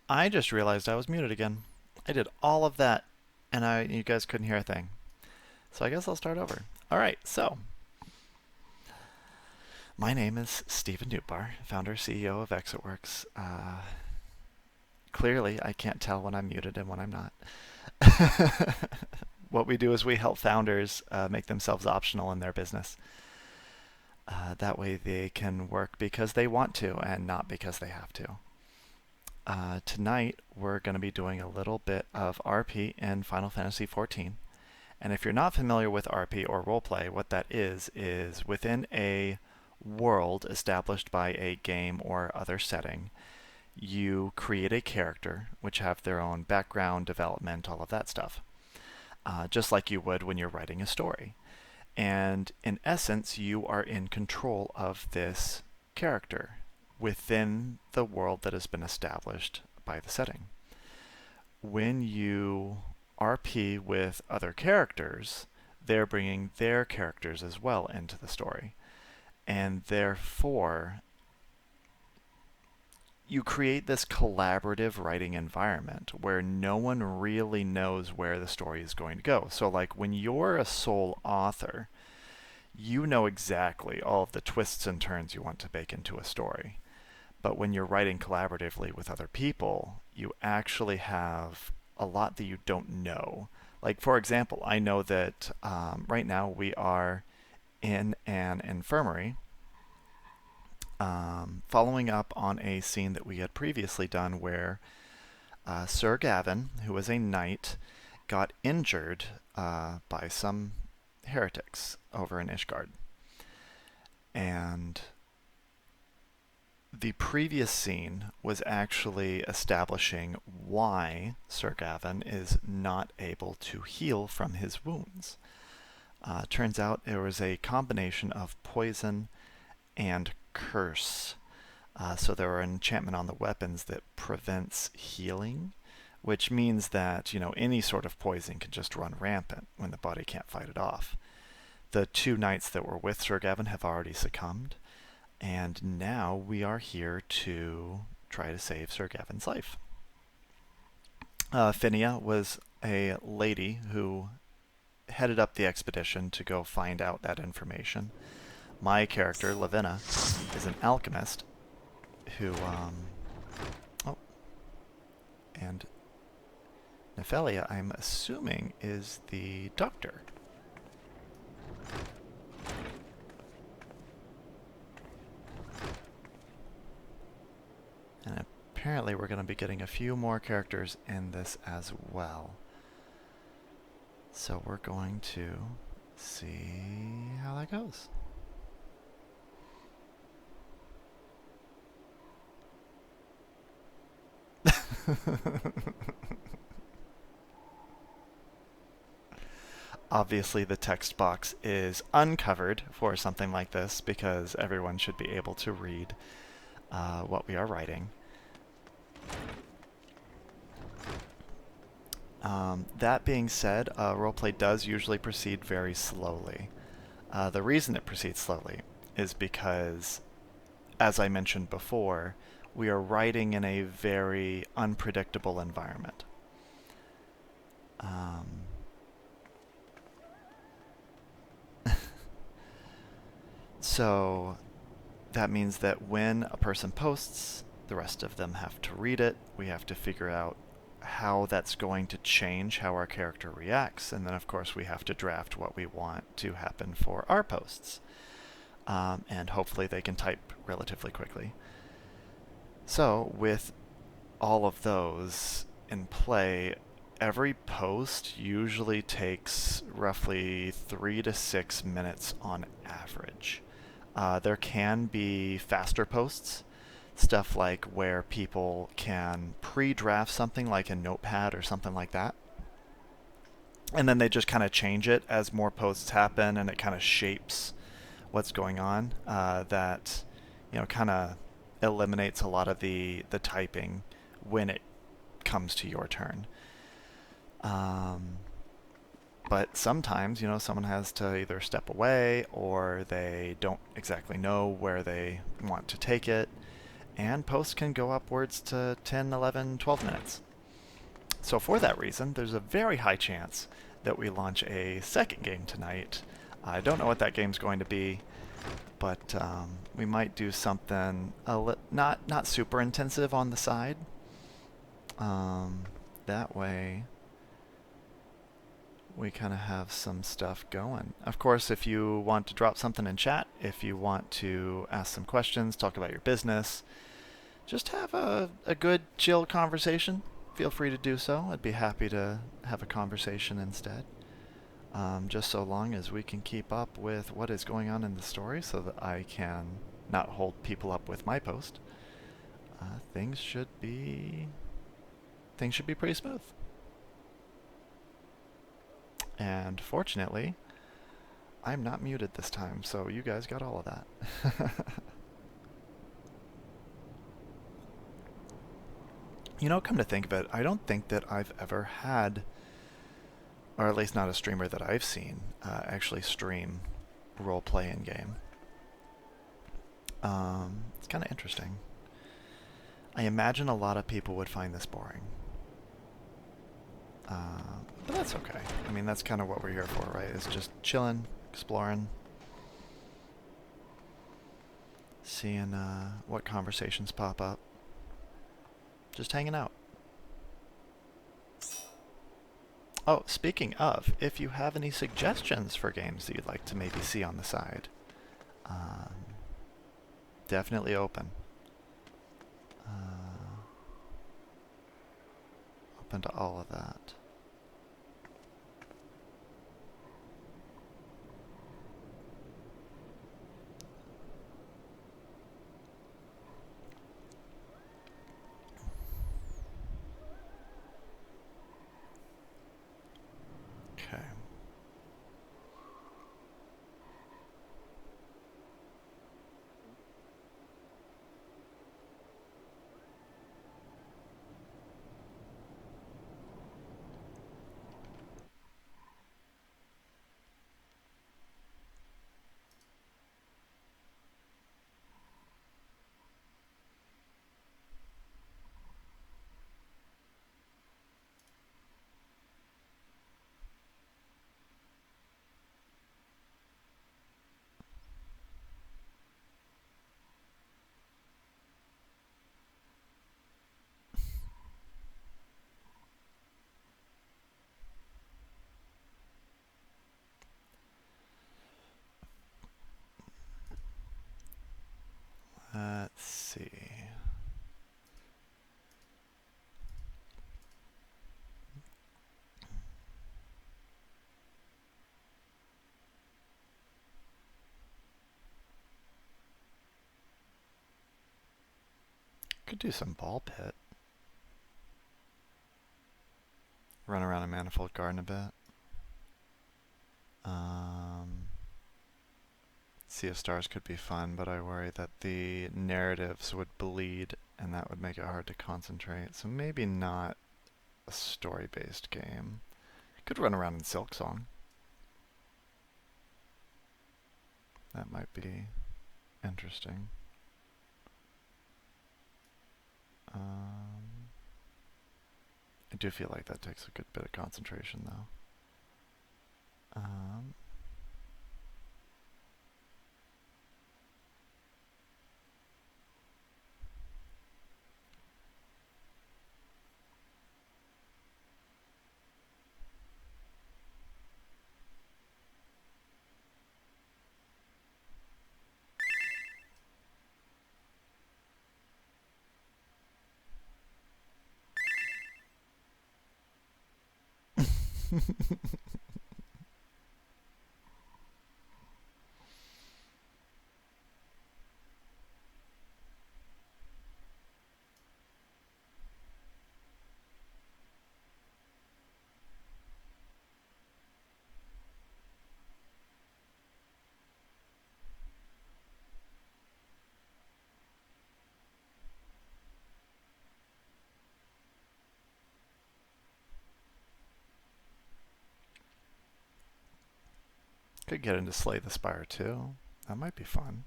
I just realized I was muted again. I did all of that, and you guys couldn't hear a thing. So I guess I'll start over. All right, so my name is Stephen Newbar, founder CEO of ExitWorks. Clearly, I can't tell when I'm muted and when I'm not. What we do is we help founders make themselves optional in their business. That way they can work because they want to and not because they have to. Tonight, we're going to be doing a little bit of RP in Final Fantasy XIV. And if you're not familiar with RP or roleplay, what that is within a world established by a game or other setting, you create a character which have their own background, development, all of that stuff, just like you would when you're writing a story. And in essence, you are in control of this character within the world that has been established by the setting. When you RP with other characters, they're bringing their characters as well into the story. And therefore, you create this collaborative writing environment where no one really knows where the story is going to go. So, like, when you're a sole author, you know exactly all of the twists and turns you want to bake into a story. But when you're writing collaboratively with other people, you actually have a lot that you don't know. Like, for example, I know that right now we are in an infirmary, following up on a scene that we had previously done where Sir Gavin, who was a knight, got injured by some heretics over in Ishgard. And the previous scene was actually establishing why Sir Gavin is not able to heal from his wounds. Turns out there was a combination of poison and curse. So there were an enchantment on the weapons that prevents healing, which means that, any sort of poison can just run rampant when the body can't fight it off. The two knights that were with Sir Gavin have already succumbed, and now we are here to try to save Sir Gavin's life. Phinia was a lady who headed up the expedition to go find out that information. My character, Lavinna, is an alchemist who, and Nephelia, I'm assuming, is the doctor. And apparently we're going to be getting a few more characters in this as well. So we're going to see how that goes. Obviously the text box is uncovered for something like this because everyone should be able to read what we are writing. That being said, roleplay does usually proceed very slowly. The reason it proceeds slowly is because, as I mentioned before, we are writing in a very unpredictable environment. So that means that when a person posts, the rest of them have to read it. We have to figure out how that's going to change how our character reacts, and then of course we have to draft what we want to happen for our posts. And hopefully they can type relatively quickly. So with all of those in play, every post usually takes roughly 3 to 6 minutes on average. There can be faster posts, stuff like where people can pre-draft something like a notepad or something like that. And then they just kind of change it as more posts happen, and it kind of shapes what's going on. That, kind of eliminates a lot of the typing when it comes to your turn. But sometimes, someone has to either step away or they don't exactly know where they want to take it. and posts can go upwards to 10, 11, 12 minutes. So for that reason, there's a very high chance that we launch a second game tonight. I don't know what that game's going to be, but we might do something not super intensive on the side. That way we kind of have some stuff going. Of course, if you want to drop something in chat, if you want to ask some questions, talk about your business, just have a good, chill conversation, feel free to do so. I'd be happy to have a conversation instead. Just so long as we can keep up with what is going on in the story so that I can not hold people up with my post. Things should be pretty smooth. And fortunately, I'm not muted this time, so you guys got all of that. You know, come to think of it, I don't think that I've ever had, or at least not a streamer that I've seen, actually stream role-play in-game. It's kind of interesting. I imagine a lot of people would find this boring. But that's okay. I mean, that's kind of what we're here for, right? Is just chilling, exploring, seeing what conversations pop up. Just hanging out. Oh, speaking of, if you have any suggestions for games that you'd like to maybe see on the side, definitely open. Open to all of that. Okay. Let's see. Could do some ball pit. Run around a manifold garden a bit. Sea of Stars could be fun, but I worry that the narratives would bleed and that would make it hard to concentrate. So maybe not a story-based game. Could run around in Silksong. That might be interesting. I do feel like that takes a good bit of concentration, though. Could get into Slay the Spire too. That might be fun.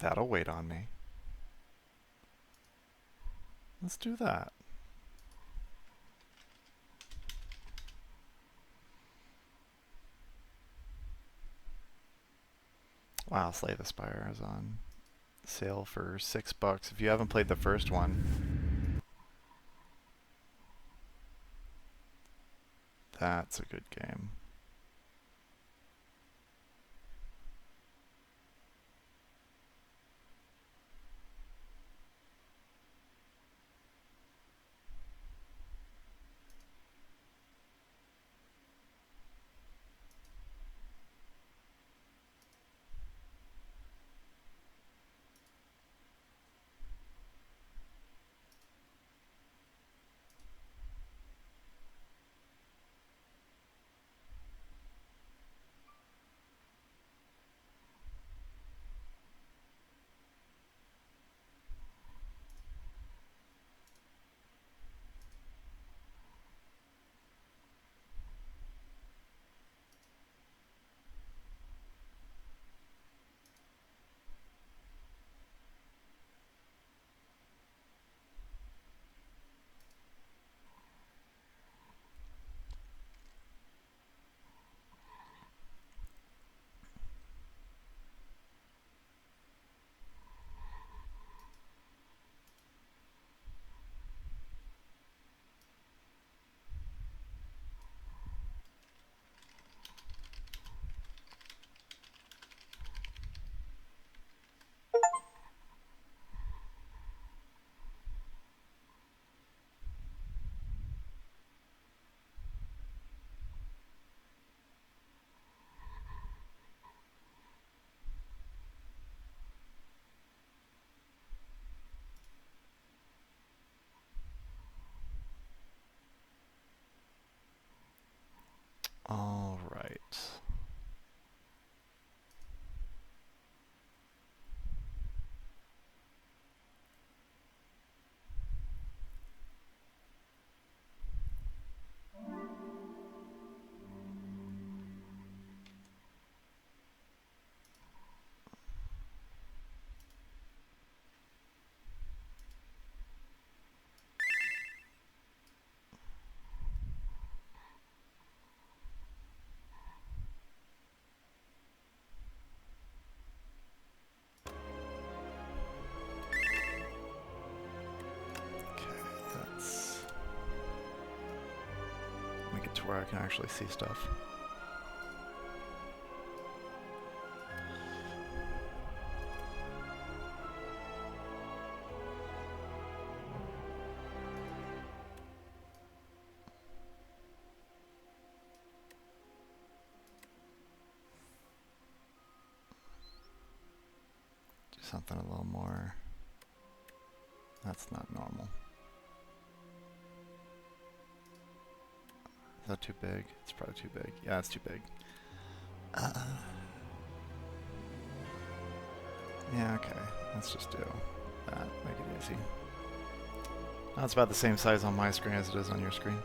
That'll wait on me. Let's do that. Wow, Slay the Spire is on sale for $6. If you haven't played the first one, that's a good game. All right. Let's make it to where I can actually see stuff. Do something a little more. That's not normal. Is that too big? It's probably too big. Yeah, it's too big. Yeah, okay. Let's just do that. Make it easy. Now it's about the same size on my screen as it is on your screen.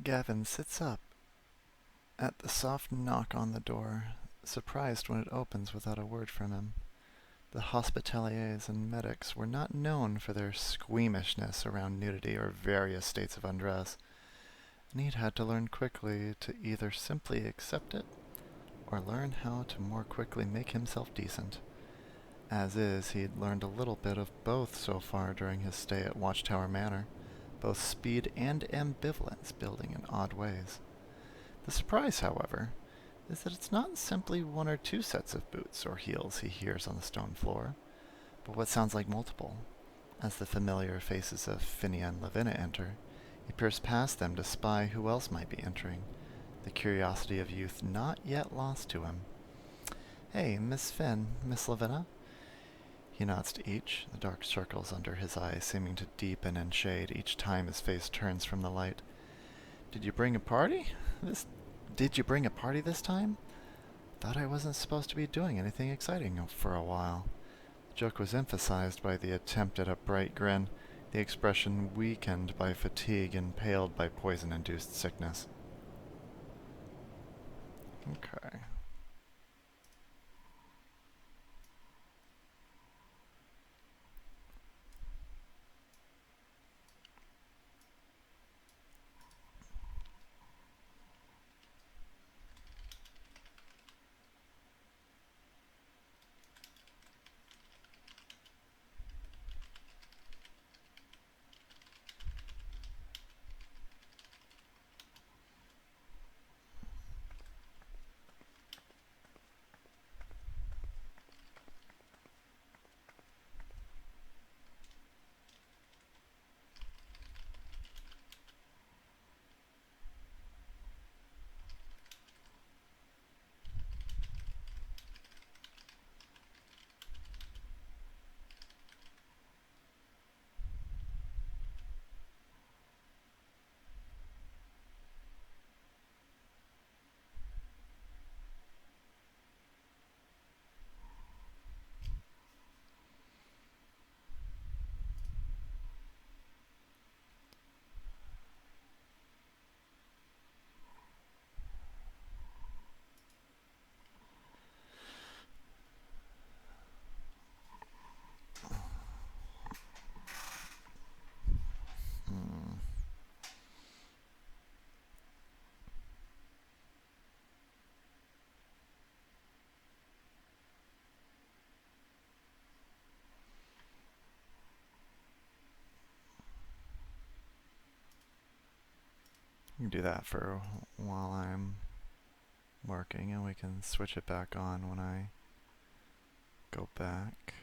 Gavin sits up at the soft knock on the door, surprised when it opens without a word from him. The hospitaliers and medics were not known for their squeamishness around nudity or various states of undress, and he'd had to learn quickly to either simply accept it or learn how to more quickly make himself decent. As is, he'd learned a little bit of both so far during his stay at Watchtower Manor, both speed and ambivalence building in odd ways. The surprise, however, is that it's not simply one or two sets of boots or heels he hears on the stone floor, but what sounds like multiple. As the familiar faces of Finnia and Lavinia enter, he peers past them to spy who else might be entering, the curiosity of youth not yet lost to him. "Hey, Miss Finn, Miss Lavinia?" He nods to each, the dark circles under his eyes seeming to deepen and shade each time his face turns from the light. Did you bring a party? Did you bring a party this time? Thought I wasn't supposed to be doing anything exciting for a while." The joke was emphasized by the attempt at a bright grin, the expression weakened by fatigue and paled by poison-induced sickness. Okay. Hmm. You can do that for while I'm working, and we can switch it back on when I go back.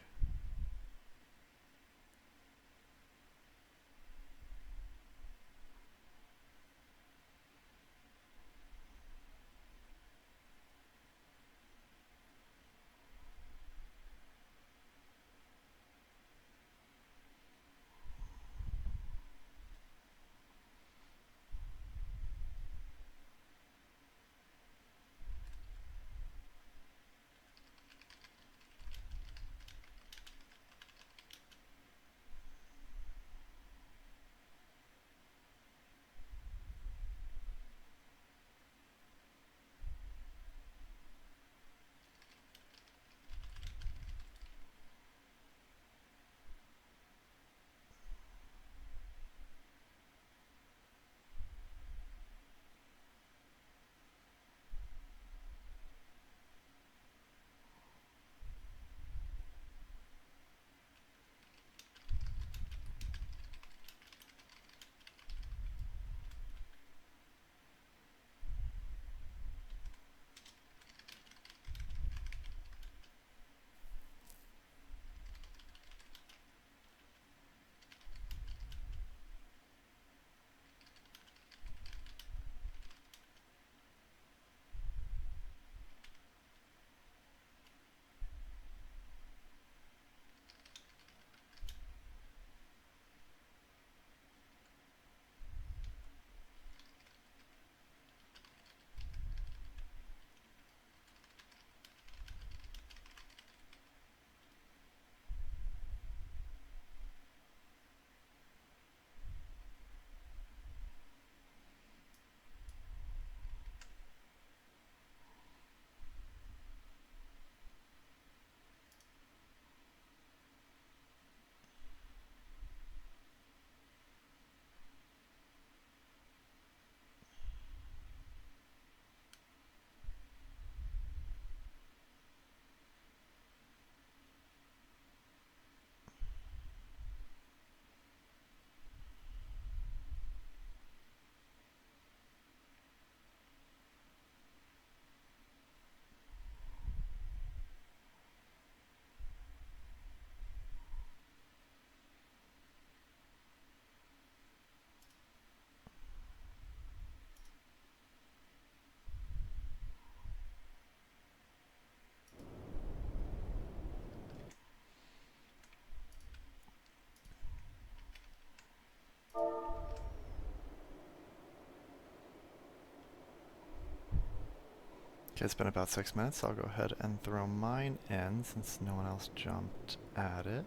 Okay, it's been about 6 minutes. I'll go ahead and throw mine in since no one else jumped at it.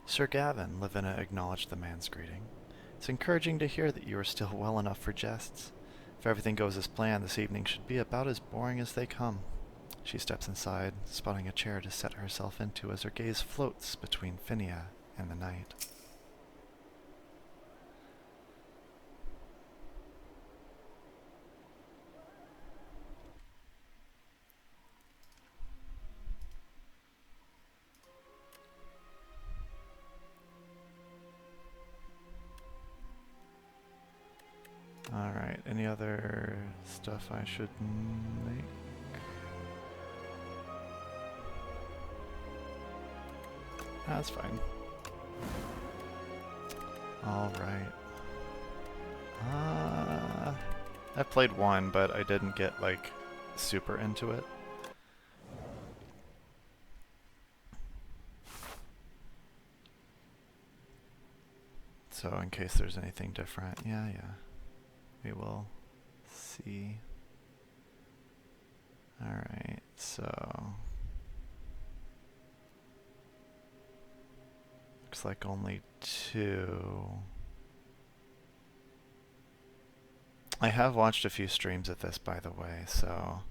Sir Gavin, Lavinna acknowledged the man's greeting. It's encouraging to hear that you are still well enough for jests. If everything goes as planned, this evening should be about as boring as they come. She steps inside, spotting a chair to set herself into as her gaze floats between Phinia and the night. Alright, any other stuff I should make? That's fine. Alright. I played one, but I didn't get, like, super into it. So in case there's anything different, yeah. We will see. Alright, so... looks like only 2. I have watched a few streams of this, by the way, so...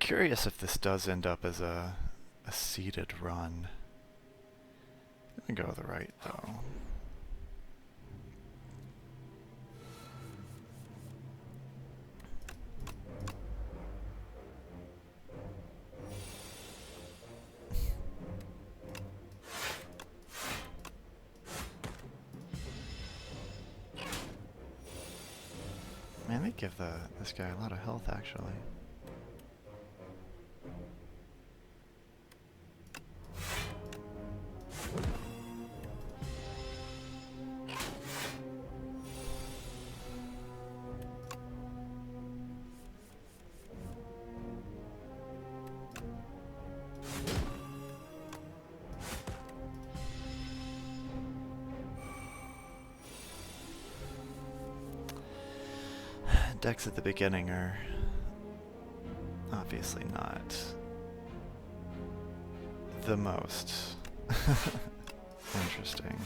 curious if this does end up as a seeded run. I'm gonna go with the right, though. Man, they give this guy a lot of health, actually. Decks at the beginning are obviously not the most interesting.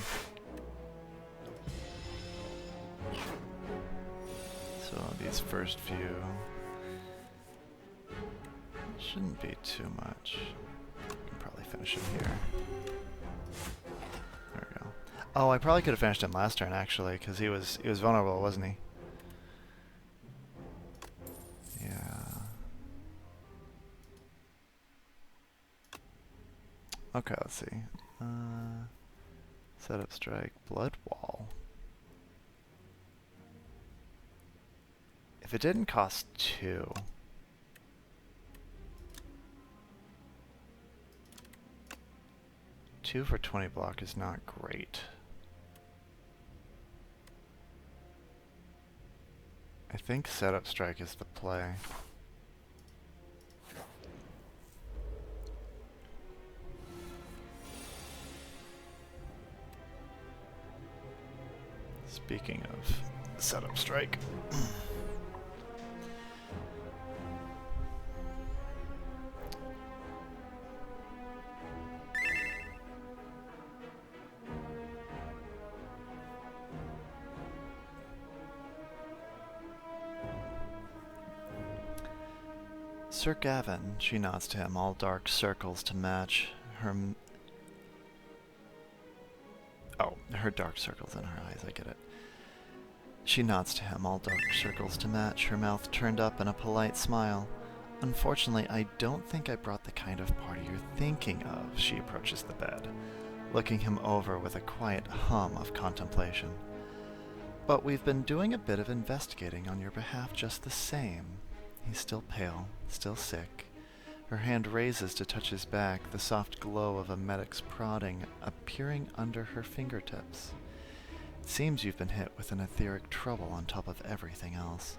So these first few shouldn't be too much. I can probably finish him here. There we go. Oh, I probably could have finished him last turn actually, because he was vulnerable, wasn't he? Okay, let's see. Setup strike, blood wall. If it didn't cost 2. Two for 20 block is not great. I think setup strike is the play. Speaking of setup strike. Sir Gavin, she nods to him, all dark circles to match her... her dark circles in her eyes, I get it. She nods to him, all dark circles to match, her mouth turned up in a polite smile. Unfortunately, I don't think I brought the kind of party you're thinking of, she approaches the bed, looking him over with a quiet hum of contemplation. But we've been doing a bit of investigating on your behalf just the same. He's still pale, still sick. Her hand raises to touch his back, the soft glow of a medic's prodding appearing under her fingertips. It seems you've been hit with an etheric trouble on top of everything else.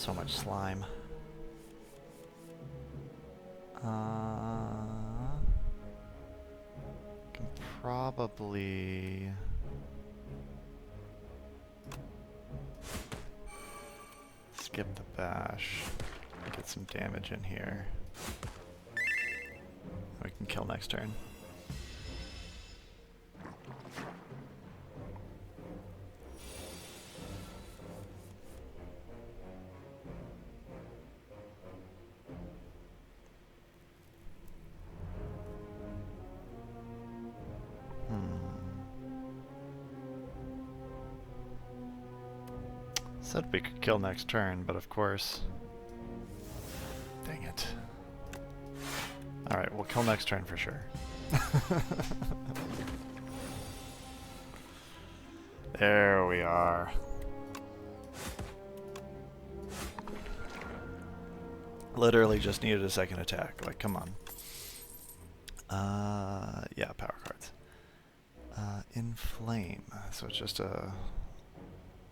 So much slime. Can probably skip the bash. Get some damage in here. We can kill next turn. Said we could kill next turn, but of course... Dang it. Alright, we'll kill next turn for sure. There we are. Literally just needed a second attack, like come on. Yeah, power cards. Inflame, so it's just a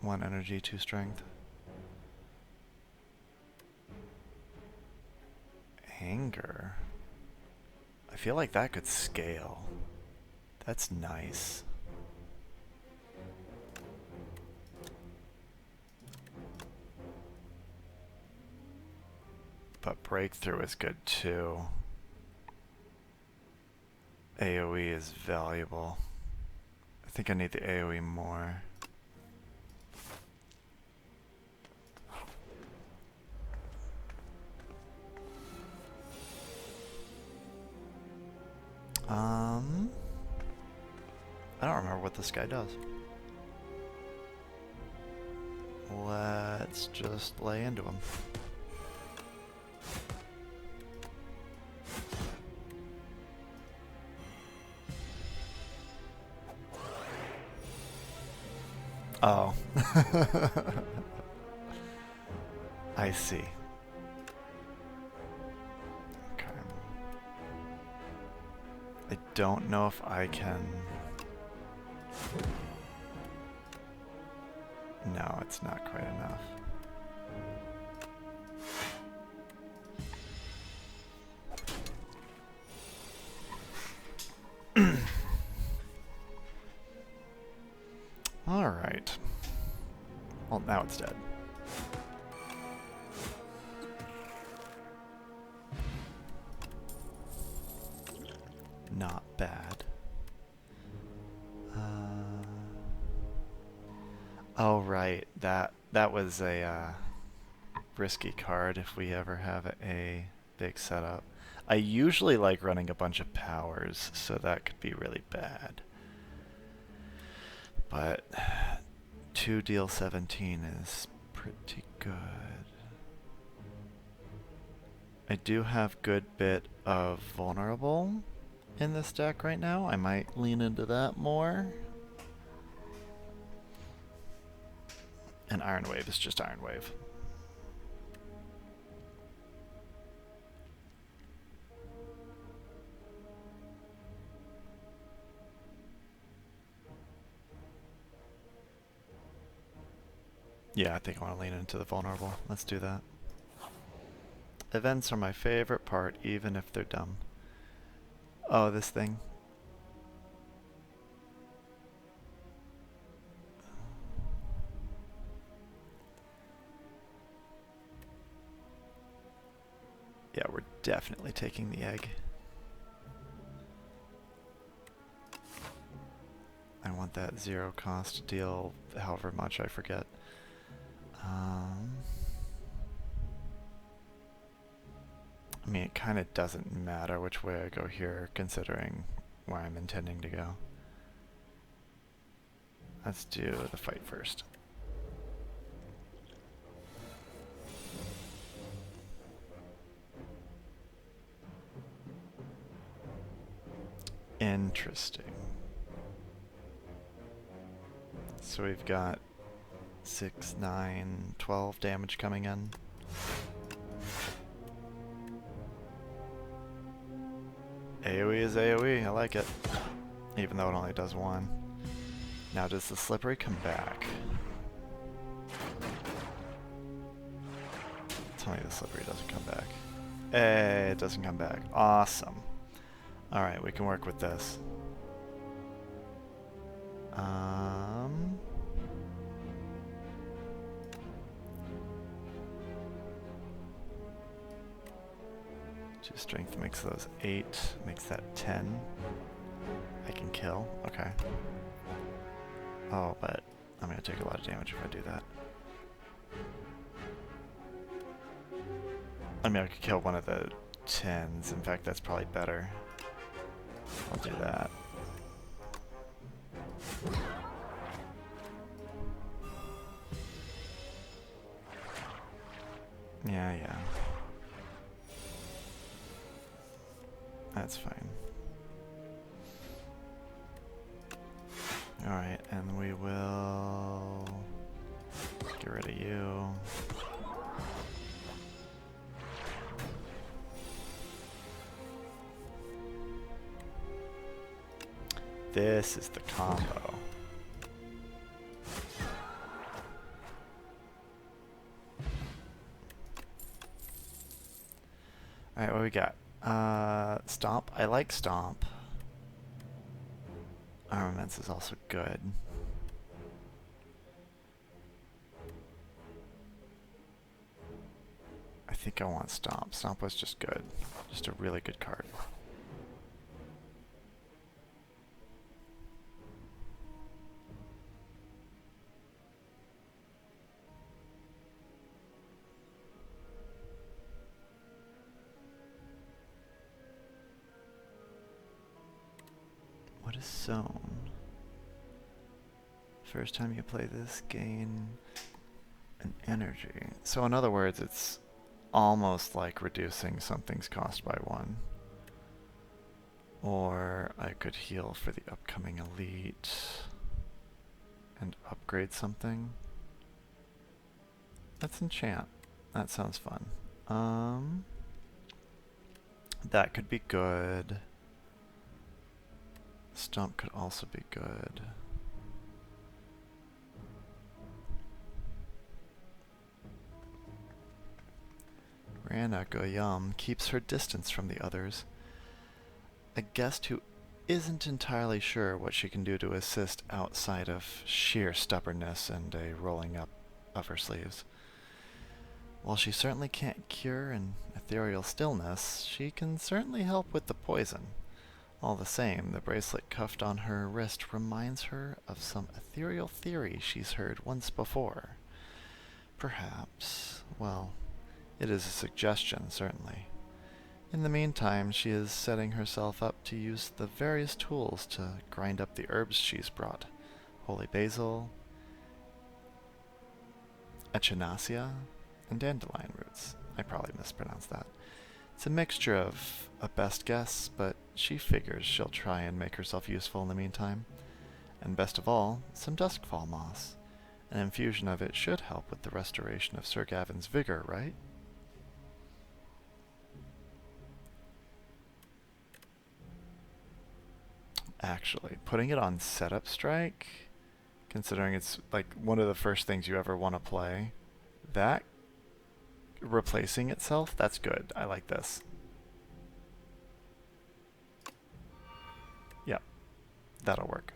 1 energy, 2 strength. Anger. I feel like that could scale. That's nice. But breakthrough is good too. AoE is valuable. I think I need the AoE more. I don't remember what this guy does. Let's just lay into him. Oh. I see. Okay. I don't know if I can... No, it's not quite enough. Alright. Well, now it's dead. Not bad. Oh, right. That was a risky card if we ever have a big setup. I usually like running a bunch of powers, so that could be really bad. But 2 deal 17 is pretty good. I do have good bit of vulnerable in this deck right now. I might lean into that more. And Iron Wave is just Iron Wave. Yeah, I think I want to lean into the vulnerable. Let's do that. Events are my favorite part, even if they're dumb. Oh, this thing. Yeah, we're definitely taking the egg. I want that 0 cost to deal however much I forget. I mean, it kind of doesn't matter which way I go here, considering where I'm intending to go. Let's do the fight first. Interesting. So we've got 6, 9, 12 damage coming in. AoE is AoE, I like it. Even though it only does 1. Now does the slippery come back? Tell me the slippery doesn't come back. Hey, it doesn't come back. Awesome. Alright, we can work with this. Two strength makes those 8, makes that 10. I can kill. Okay. Oh, but I'm gonna take a lot of damage if I do that. I mean, I could kill one of the 10s. In fact, that's probably better. I'll do that. Yeah, yeah. That's fine. Alright, and we will get rid of you. This is the combo. Alright, what we got? Stomp. I like Stomp. Armaments is also good. I think I want Stomp. Stomp was just good. Just a really good card. What is Zone? First time you play this, gain an energy. So in other words, it's almost like reducing something's cost by 1. Or I could heal for the upcoming elite and upgrade something. Let's enchant. That sounds fun. That could be good. Stump could also be good. Rana Goyam keeps her distance from the others. A guest who isn't entirely sure what she can do to assist outside of sheer stubbornness and a rolling up of her sleeves. While she certainly can't cure an ethereal stillness, she can certainly help with the poison. All the same, the bracelet cuffed on her wrist reminds her of some ethereal theory she's heard once before. Perhaps, well, it is a suggestion, certainly. In the meantime, she is setting herself up to use the various tools to grind up the herbs she's brought. Holy basil, echinacea, and dandelion roots. I probably mispronounced that. It's a mixture of a best guess, but she figures she'll try and make herself useful in the meantime. And best of all, some duskfall moss. An infusion of it should help with the restoration of Sir Gavin's vigor, right? Actually, putting it on setup strike, considering it's like one of the first things you ever want to play, that replacing itself, that's good. I like this. Yep, that'll work.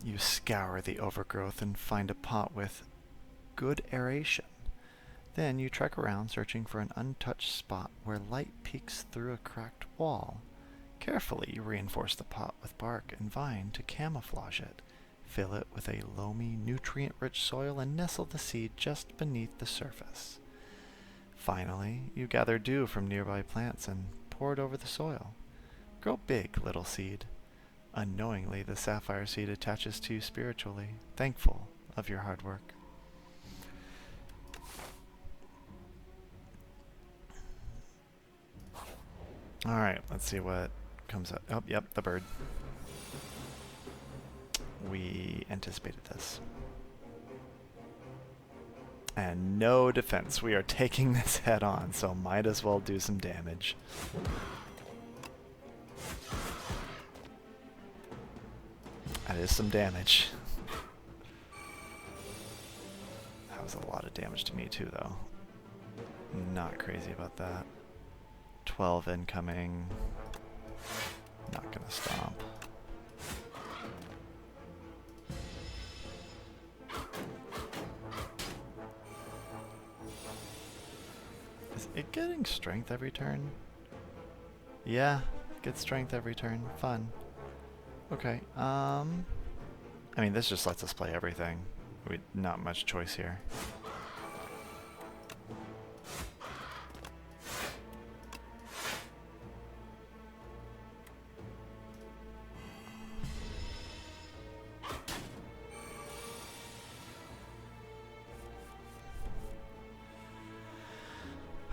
You scour the overgrowth and find a pot with good aeration. Then you trek around searching for an untouched spot where light peeks through a cracked wall. Carefully you reinforce the pot with bark and vine to camouflage it. Fill it with a loamy, nutrient-rich soil and nestle the seed just beneath the surface. Finally, you gather dew from nearby plants and pour it over the soil. Grow big, little seed. Unknowingly, the sapphire seed attaches to you spiritually, thankful of your hard work. Alright, let's see what comes up. Oh, yep, the bird. We anticipated this. And no defense. We are taking this head on, so might as well do some damage. That is some damage. was a lot of damage to me too, though. Not crazy about that. 12 incoming. Not gonna stomp. Is it getting strength every turn? Yeah, get strength every turn. Fun. Okay, I mean, this just lets us play everything. Not much choice here.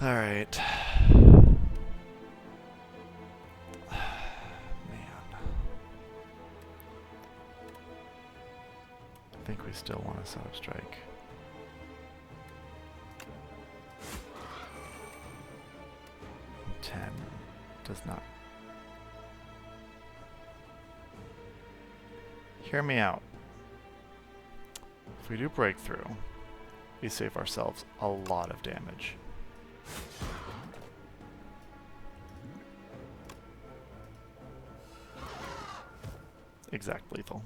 All right. I think we still want to setup strike. Ten does not. Hear me out. If we do breakthrough, we save ourselves a lot of damage. Exact lethal.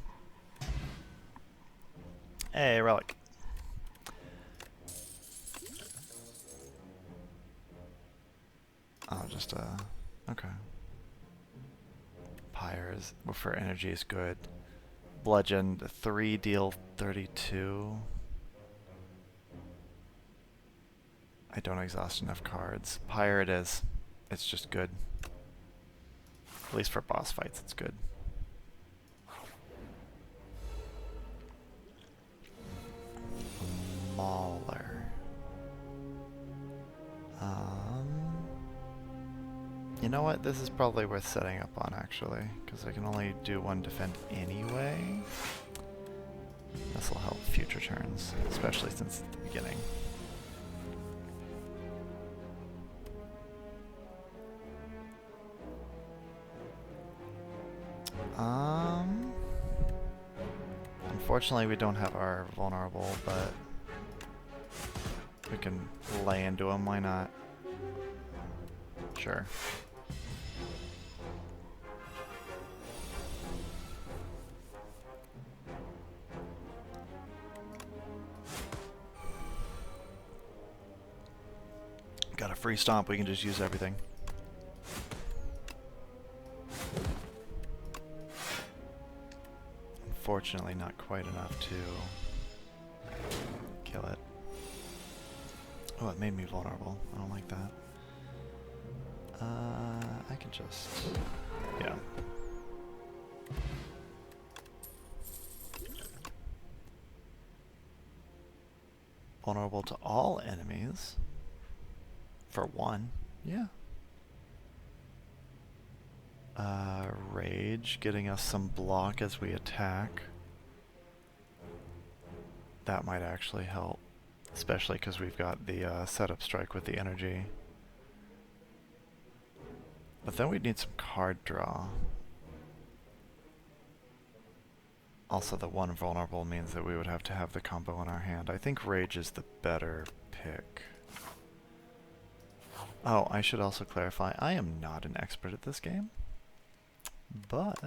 Hey, relic. Oh, just okay. Pyres for energy is good. Bludgeon 3 deal 32. I don't exhaust enough cards. Pyre it is. It's just good. At least for boss fights, it's good. Mauler. You know what? This is probably worth setting up on, actually, because I can only do one defend anyway. This will help future turns, especially since it's the beginning. Unfortunately, we don't have our vulnerable, but we can lay into him. Why not? Sure. Got a free stomp, we can just use everything. Unfortunately, not quite enough to kill it. Oh, it made me vulnerable. I don't like that. I can just... yeah. Vulnerable to all enemies. For one. Yeah. Rage, getting us some block as we attack. That might actually help. Especially because we've got the setup strike with the energy. But then we'd need some card draw. Also, the one vulnerable means that we would have to have the combo in our hand. I think Rage is the better pick. Oh, I should also clarify, I am not an expert at this game. But...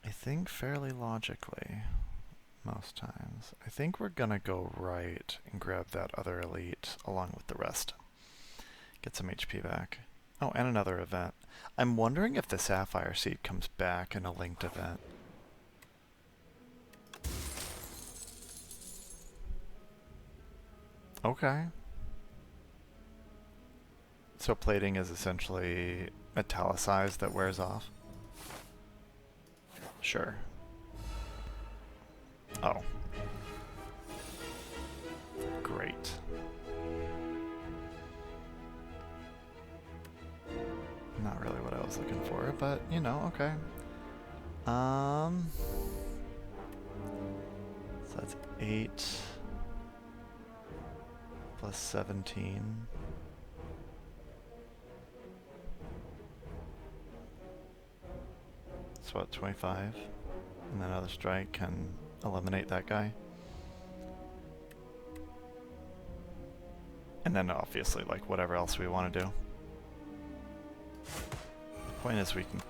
I think fairly logically, most times. I think we're gonna go right and grab that other elite along with the rest. Get some HP back. Oh, and another event. I'm wondering if the Sapphire Seed comes back in a linked event. Okay. So plating is essentially italicized that wears off? Sure. Oh. Great. Not really what I was looking for, but, you know, okay. So that's 8 plus 17. that's what, 25? And then another strike can eliminate that guy. And then obviously, like, whatever else we want to do. The point is we can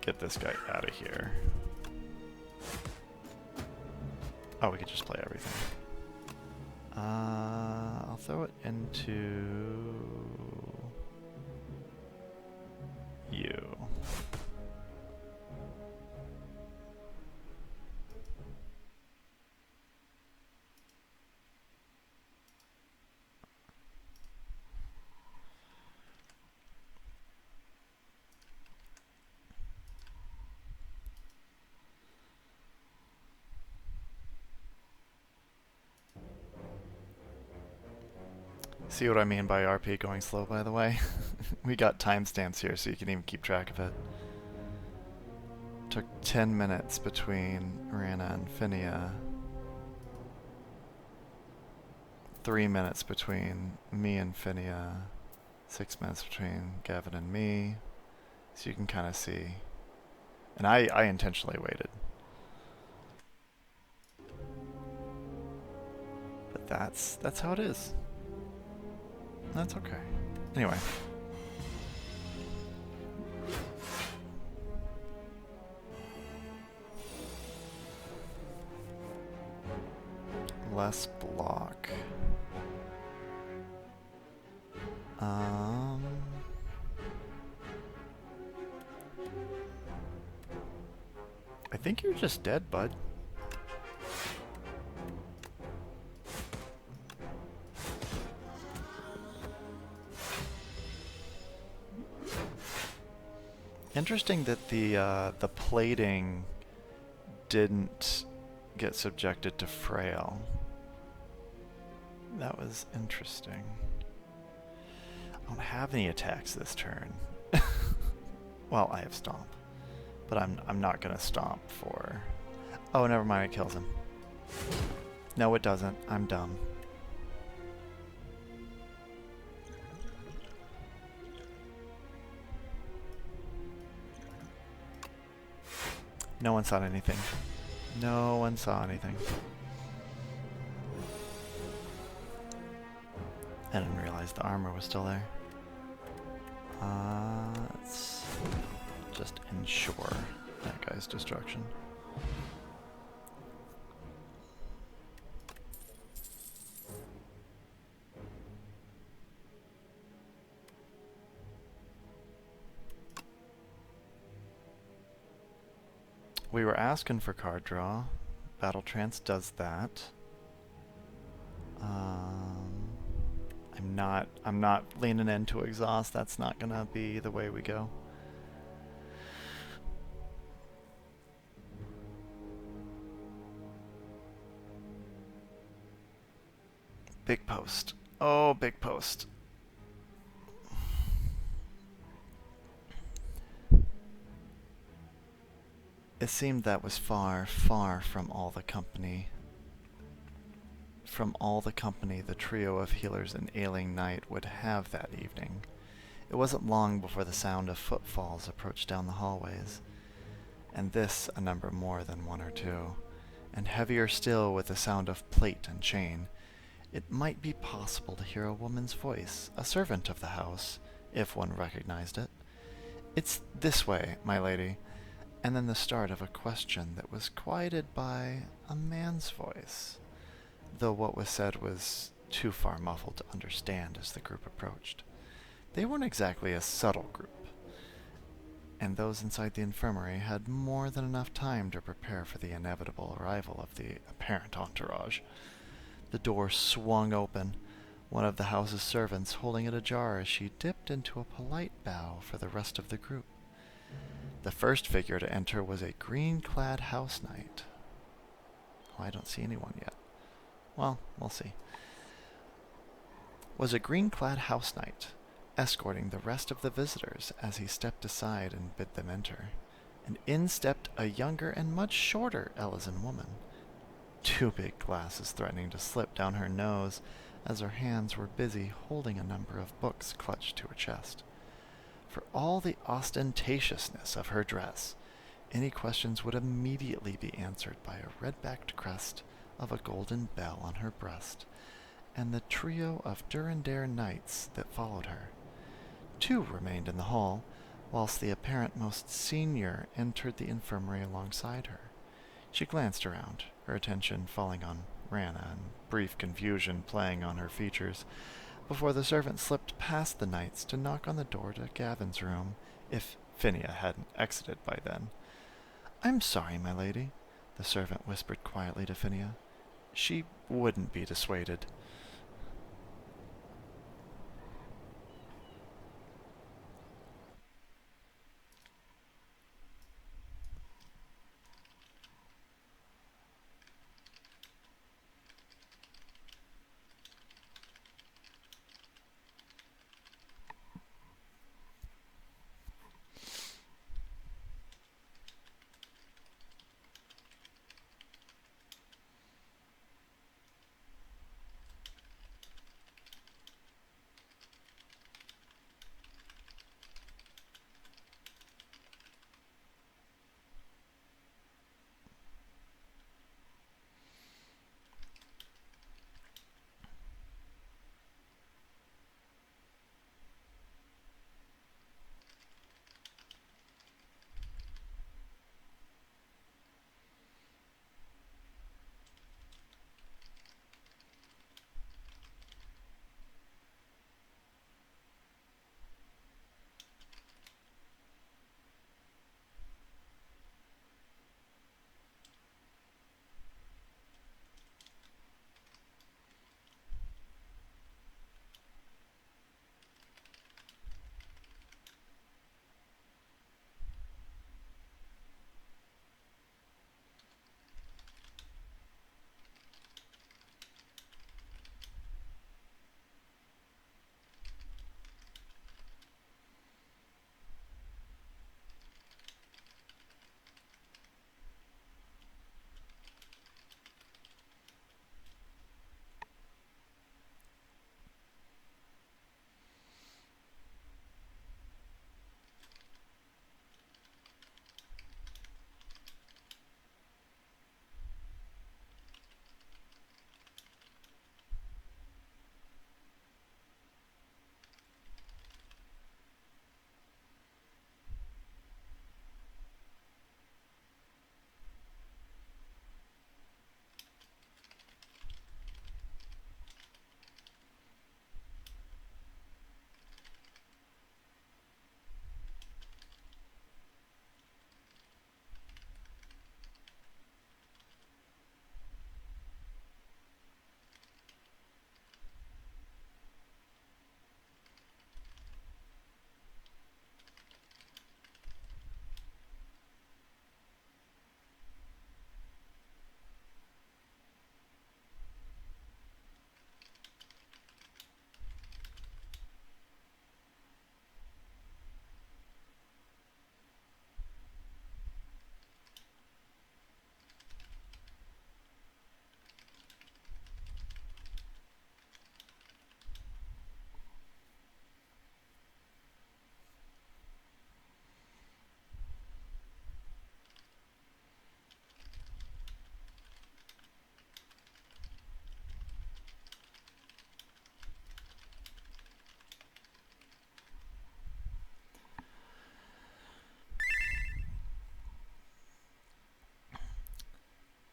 get this guy out of here. Oh, we could just play everything. I'll throw it into you. See what I mean by RP going slow, by the way? We got timestamps here so you can even keep track of it. Took 10 minutes between Rihanna and Finia. 3 minutes between me and Finia. 6 minutes between Gavin and me. So you can kind of see. And I intentionally waited. But that's how it is. That's okay. Anyway. Less block. I think you're just dead, bud. Interesting that the plating didn't get subjected to frail. That was interesting. I don't have any attacks this turn. Well, I have stomp, but I'm not gonna stomp for. Oh, never mind. It kills him. No, it doesn't. I'm dumb. No one saw anything. No one saw anything. I didn't realize the armor was still there. Let's just ensure that guy's destruction. We were asking for card draw. Battle Trance does that. I'm not leaning into exhaust. That's not gonna be the way we go. Big post. Oh, big post. It seemed that was far, far from all the company. From all the company the trio of healers and ailing knight would have that evening. It wasn't long before the sound of footfalls approached down the hallways, and this a number more than one or two, and heavier still with the sound of plate and chain. It might be possible to hear a woman's voice, a servant of the house, if one recognized it. "It's this way, my lady," and then the start of a question that was quieted by a man's voice, though what was said was too far muffled to understand as the group approached. They weren't exactly a subtle group, and those inside the infirmary had more than enough time to prepare for the inevitable arrival of the apparent entourage. The door swung open, one of the house's servants holding it ajar as she dipped into a polite bow for the rest of the group. The first figure to enter was a green-clad house knight. Oh, I don't see anyone yet. Well, we'll see. Was a green-clad house knight, escorting the rest of the visitors as he stepped aside and bid them enter. And in stepped a younger and much shorter Elysian woman, two big glasses threatening to slip down her nose as her hands were busy holding a number of books clutched to her chest. For all the ostentatiousness of her dress, Any questions would immediately be answered by a red-backed crest of a golden bell on her breast, and the trio of Durandare knights that followed her. 2 remained in the hall, whilst the apparent most senior entered the infirmary alongside her. She glanced around, her attention falling on Rana and brief confusion playing on her features, before the servant slipped past the knights to knock on the door to Gavin's room, if Phinia hadn't exited by then. "I'm sorry, my lady," the servant whispered quietly to Phinia. She wouldn't be dissuaded.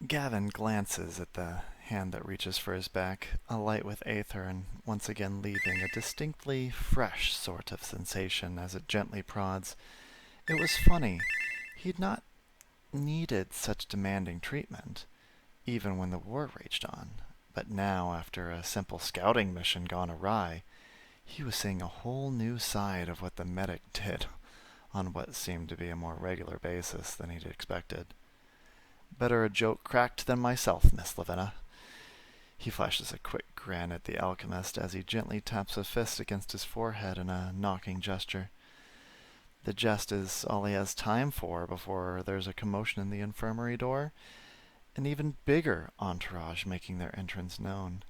Gavin glances at the hand that reaches for his back, alight with aether and once again leaving a distinctly fresh sort of sensation as it gently prods. It was funny. He'd not needed such demanding treatment, even when the war raged on. But now, after a simple scouting mission gone awry, he was seeing a whole new side of what the medic did on what seemed to be a more regular basis than he'd expected. "Better a joke cracked than myself, Miss Lavinia." He flashes a quick grin at the alchemist as he gently taps a fist against his forehead in a knocking gesture. The jest is all he has time for before there's a commotion in the infirmary door, an even bigger entourage making their entrance known.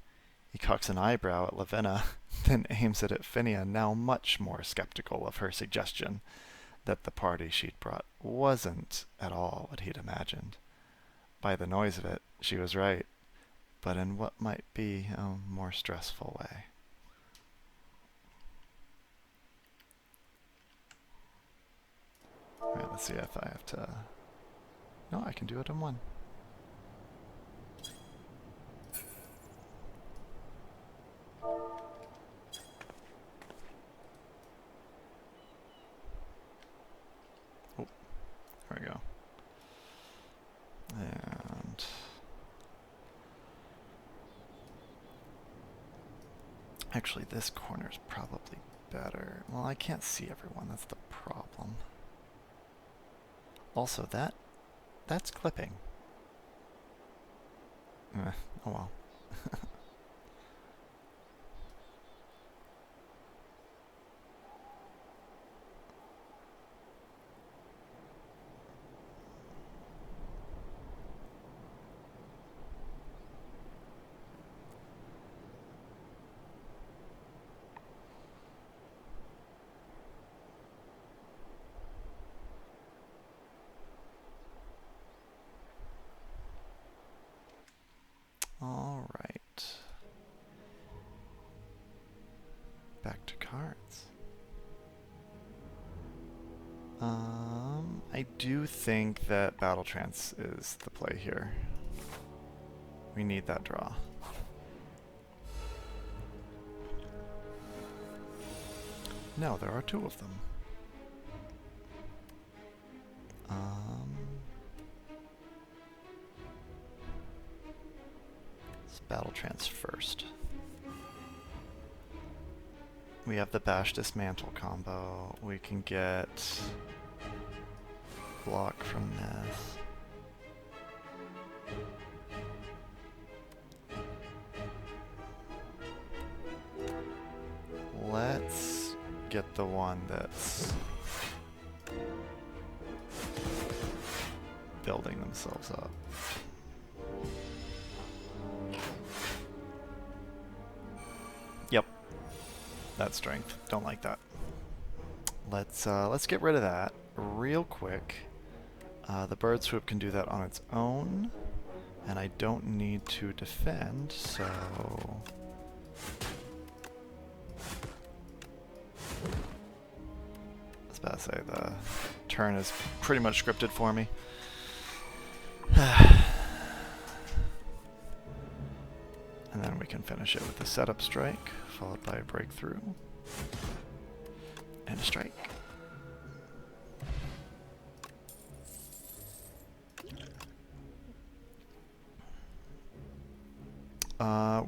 He cocks an eyebrow at Lavinia, then aims it at Phinia, now much more skeptical of her suggestion. that the party she'd brought wasn't at all what he'd imagined. By the noise of it, she was right, but in what might be a more stressful way. Alright, let's see if I have to... No, I can do it in one. Oh, there we go. And... Actually, this corner's probably better. Well, I can't see everyone, that's the problem. Also, that's clipping. Oh well. All right. Back to cards. I do think that Battle Trance is the play here. We need that draw. No, there are two of them. Let's Battle Trance first. We have the Bash Dismantle combo. We can get block from this. Let's get the one that's building themselves up. Yep. That strength. Don't like that. Let's get rid of that real quick. The bird swoop can do that on its own, and I don't need to defend, so I was about to say the turn is pretty much scripted for me. And then we can finish it with a setup strike, followed by a breakthrough and a strike.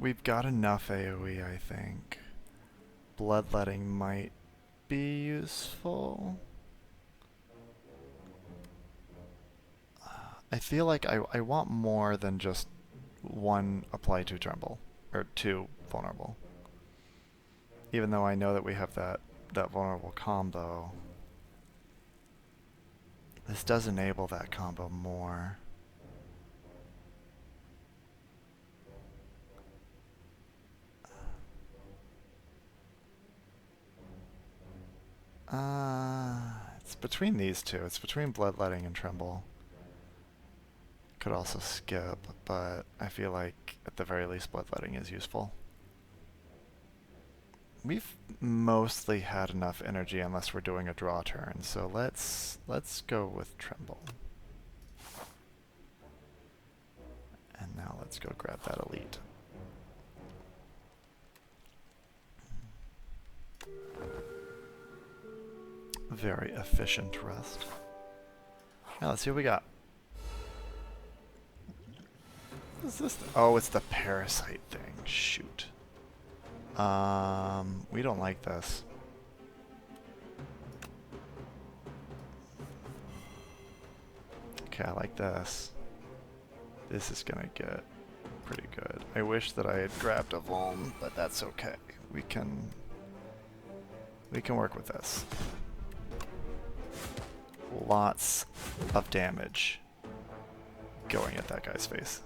We've got enough AoE, I think. Bloodletting might be useful. I feel like I want more than just one apply to tremble, or two vulnerable. Even though I know that we have that vulnerable combo, this does enable that combo more. It's between these two. It's between Bloodletting and Tremble. Could also skip, but I feel like at the very least Bloodletting is useful. We've mostly had enough energy unless we're doing a draw turn, so let's go with Tremble. And now let's go grab that elite. Very efficient rest. Now let's see what we got. What is this? Oh, it's the parasite thing. Shoot. We don't like this. Okay, I like this. This is gonna get pretty good. I wish that I had grabbed a Vuln, but that's okay. We can work with this. Lots of damage going at that guy's face.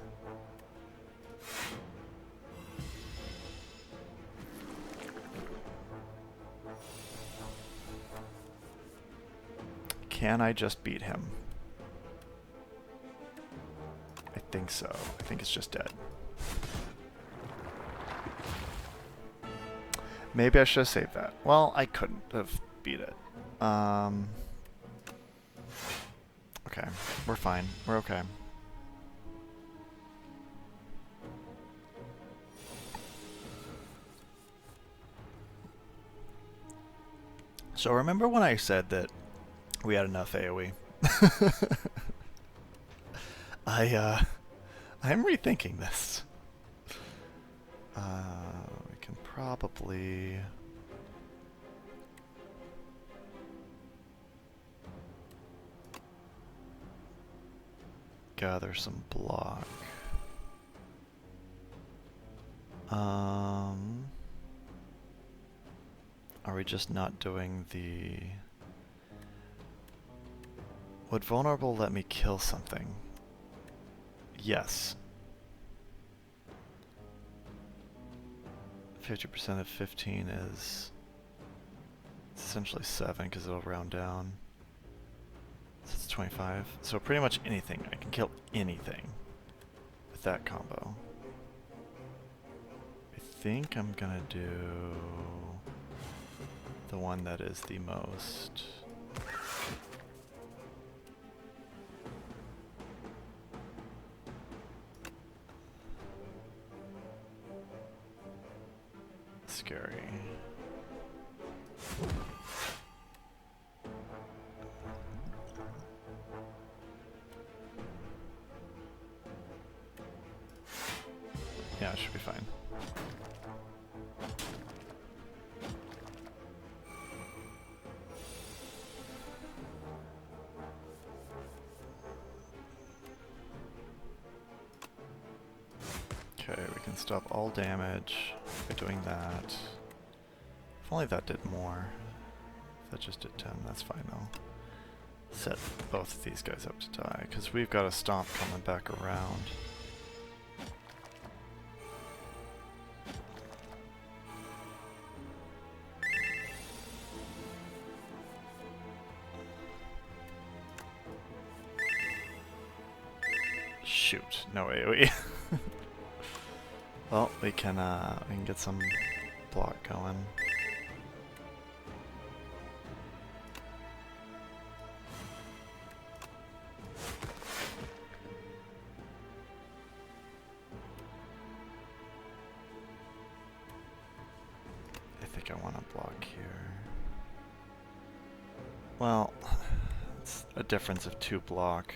Can I just beat him? I think so. I think it's just dead. Maybe I should have saved that. Well, I couldn't have beat it. Okay, we're fine. We're okay. So remember when I said that we had enough AoE? I'm rethinking this. We can probably... gather some block. Are we just not doing the... Would vulnerable let me kill something? Yes. 50% of 15 is... it's essentially 7 because it'll round down. So it's 25. So pretty much anything. I can kill anything with that combo. I think I'm gonna do the one that is the most... scary. Yeah, it should be fine. Okay, we can stop all damage by doing that. If only that did more. If that just did 10, that's fine though. Set both of these guys up to die, because we've got a stomp coming back around. Shoot, no AoE. Well, we can get some block going. I think I want to block here. Well, it's a difference of 2 block.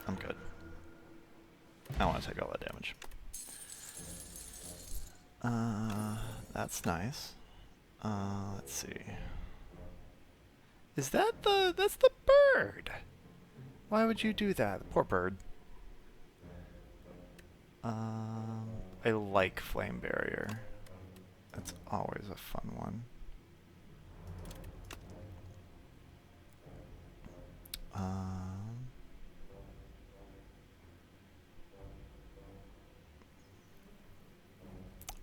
I'm good. I want to take all that damage. That's nice. Let's see. Is that that's the bird? Why would you do that? Poor bird. I like Flame Barrier. That's always a fun one.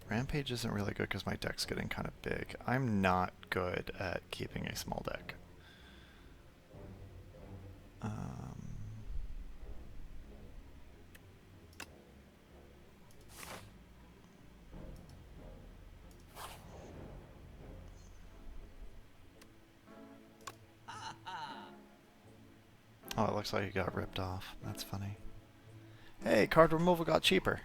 Rampage isn't really good because my deck's getting kind of big. I'm not good at keeping a small deck. Oh, it looks like you got ripped off. That's funny. Hey, card removal got cheaper.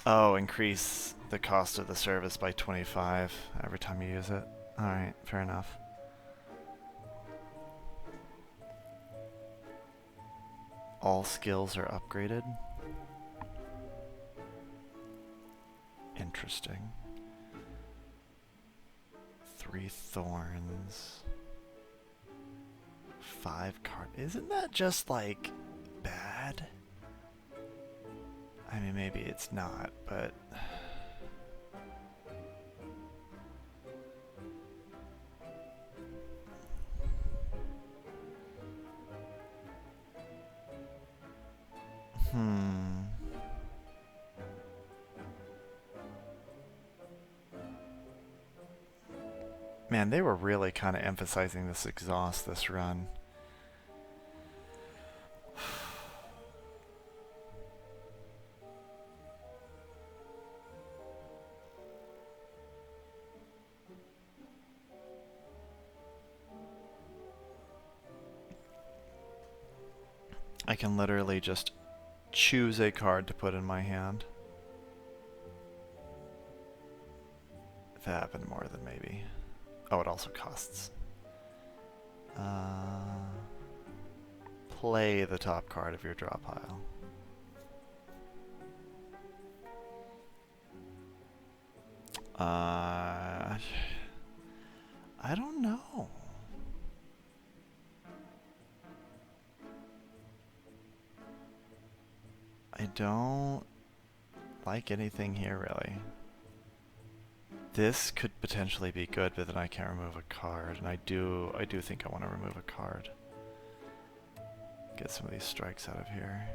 Oh, increase the cost of the service by 25 every time you use it. Alright, fair enough. All skills are upgraded. Interesting. 3 thorns. 5 card. Isn't that just like bad? I mean, maybe it's not, but Man, they were really kind of emphasizing this exhaust this run. I can literally just choose a card to put in my hand. If it happened more than maybe. Oh, it also costs. Play the top card of your draw pile. I don't know. I don't like anything here, really. This could potentially be good, but then I can't remove a card, and I do think I want to remove a card. Get some of these strikes out of here.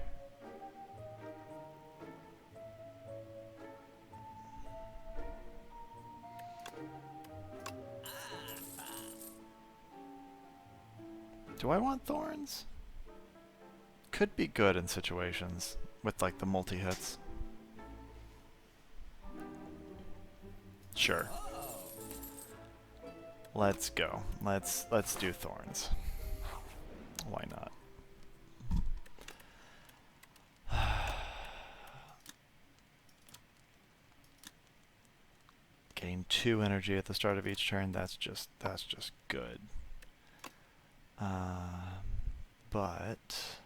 Do I want thorns? Could be good in situations with like the multi-hits. Sure. Let's go. Let's do thorns. Why not? Gain 2 energy at the start of each turn. That's just good. But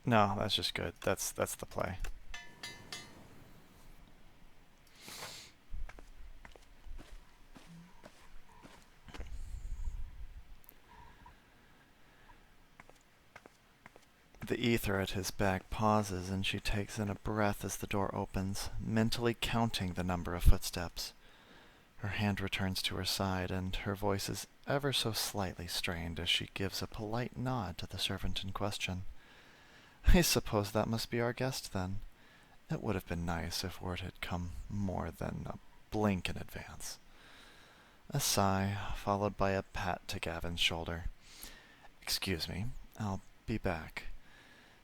no, that's just good. That's the play. The ether at his back pauses, and she takes in a breath as the door opens, mentally counting the number of footsteps. Her hand returns to her side, and her voice is ever so slightly strained as she gives a polite nod to the servant in question. I suppose that must be our guest, then. It would have been nice if word had come more than a blink in advance. A sigh, followed by a pat to Gavin's shoulder. Excuse me, I'll be back.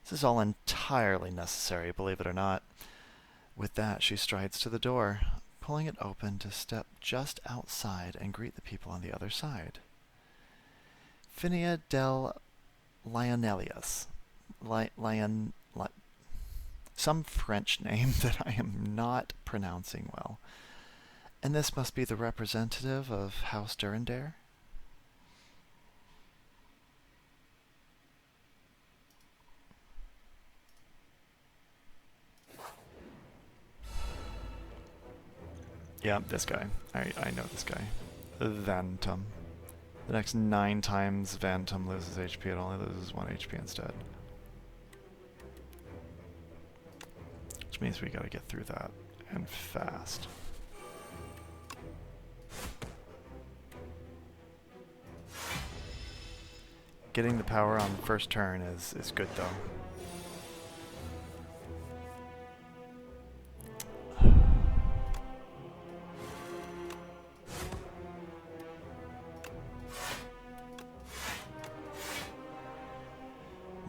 This is all entirely necessary, believe it or not. With that, she strides to the door, pulling it open to step just outside and greet the people on the other side. Finia del Lionelius. Some French name that I am not pronouncing well. And this must be the representative of House Durandare? Yeah, this guy. I know this guy. Vantum. The next 9 times Vantum loses HP, it only loses 1 HP instead. Which means we gotta get through that. And fast. Getting the power on the first turn is good though.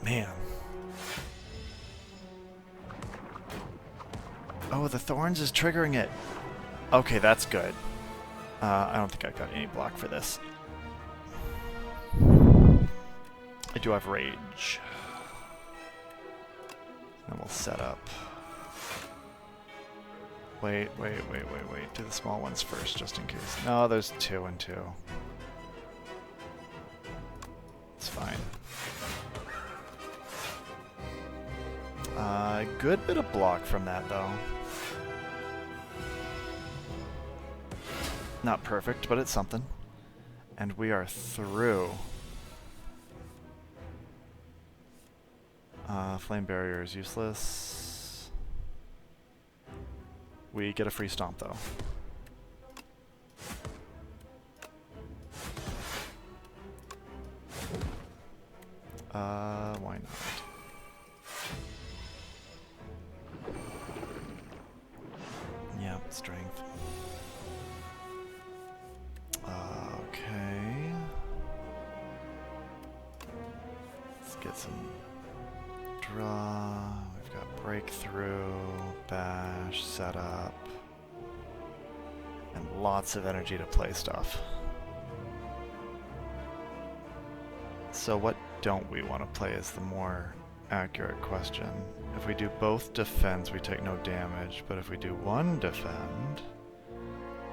Man. Oh, the thorns is triggering it. Okay, that's good. I don't think I've got any block for this. I do have rage. And we'll set up. Wait. Do the small ones first, just in case. No, there's 2 and 2. It's fine. Good bit of block from that, though. Not perfect, but it's something. And we are through. Flame barrier is useless. We get a free stomp, though. Why not? get some draw. We've got breakthrough, bash, setup, and lots of energy to play stuff. So what don't we want to play is the more accurate question. If we do both defense, we take no damage, but if we do one defend,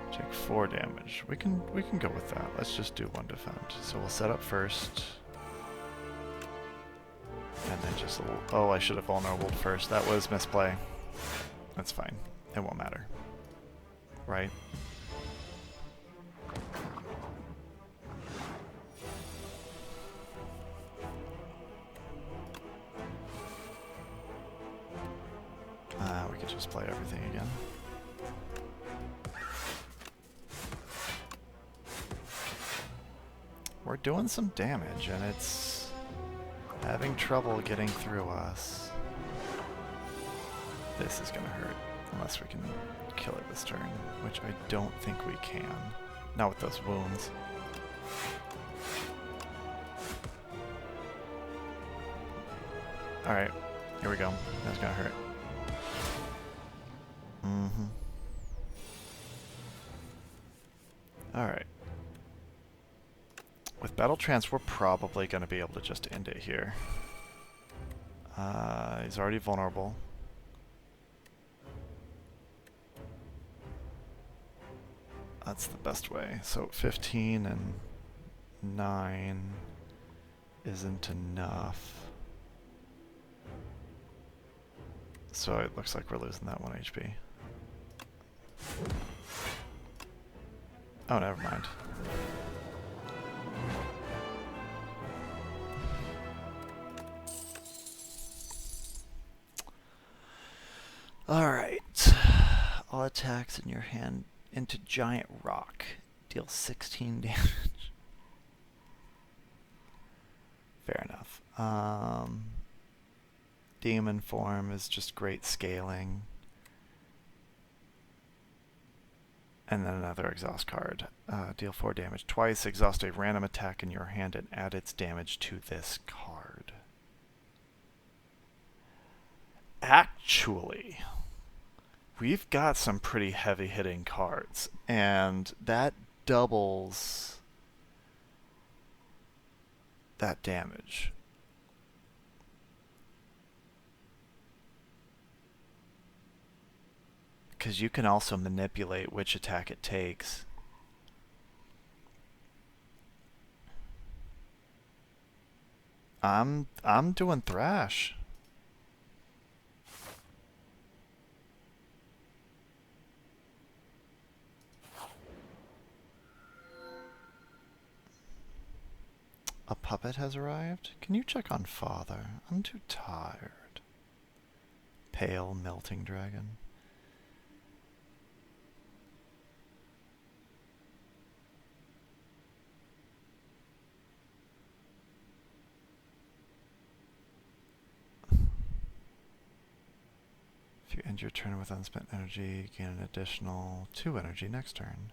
we take 4 damage. We can go with that. Let's just do one defend. So we'll set up first. And then just a little... Oh, I should have vulnerable first. That was misplay. That's fine. It won't matter. Right? We could just play everything again. We're doing some damage, and it's having trouble getting through us. This is gonna hurt, unless we can kill it this turn, which I don't think we can. Not with those wounds. Alright, here we go. That's gonna hurt. Alright. With Battle Trance, we're probably going to be able to just end it here. He's already vulnerable. That's the best way. So 15 and 9 isn't enough. So it looks like we're losing that 1 HP. Oh, never mind. Alright. All attacks in your hand into giant rock. Deal 16 damage. Fair enough. Demon form is just great scaling. And then another exhaust card. Deal 4 damage twice. Exhaust a random attack in your hand and add its damage to this card. Actually, we've got some pretty heavy hitting cards, and that doubles that damage. Because you can also manipulate which attack it takes. I'm doing Thrash. A puppet has arrived? Can you check on Father? I'm too tired. Pale, melting dragon. If you end your turn with unspent energy, gain an additional 2 energy next turn.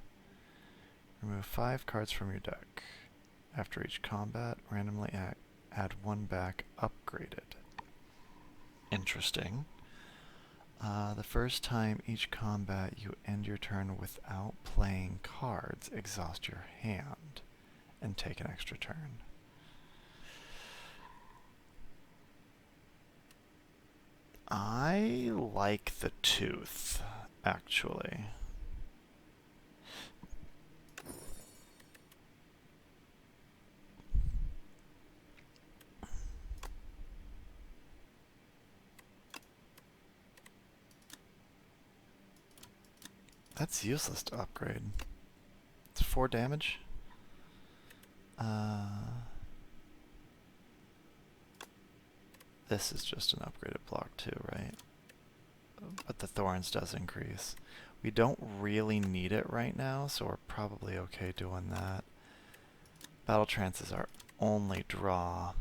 Remove 5 cards from your deck. After each combat, randomly add 1 back, upgraded. Interesting. The first time each combat you end your turn without playing cards, exhaust your hand and take an extra turn. I like the tooth, actually. That's useless to upgrade. It's 4 damage. This is just an upgraded block too, right? But the Thorns does increase. We don't really need it right now, so we're probably okay doing that. Battle Trance is our only draw.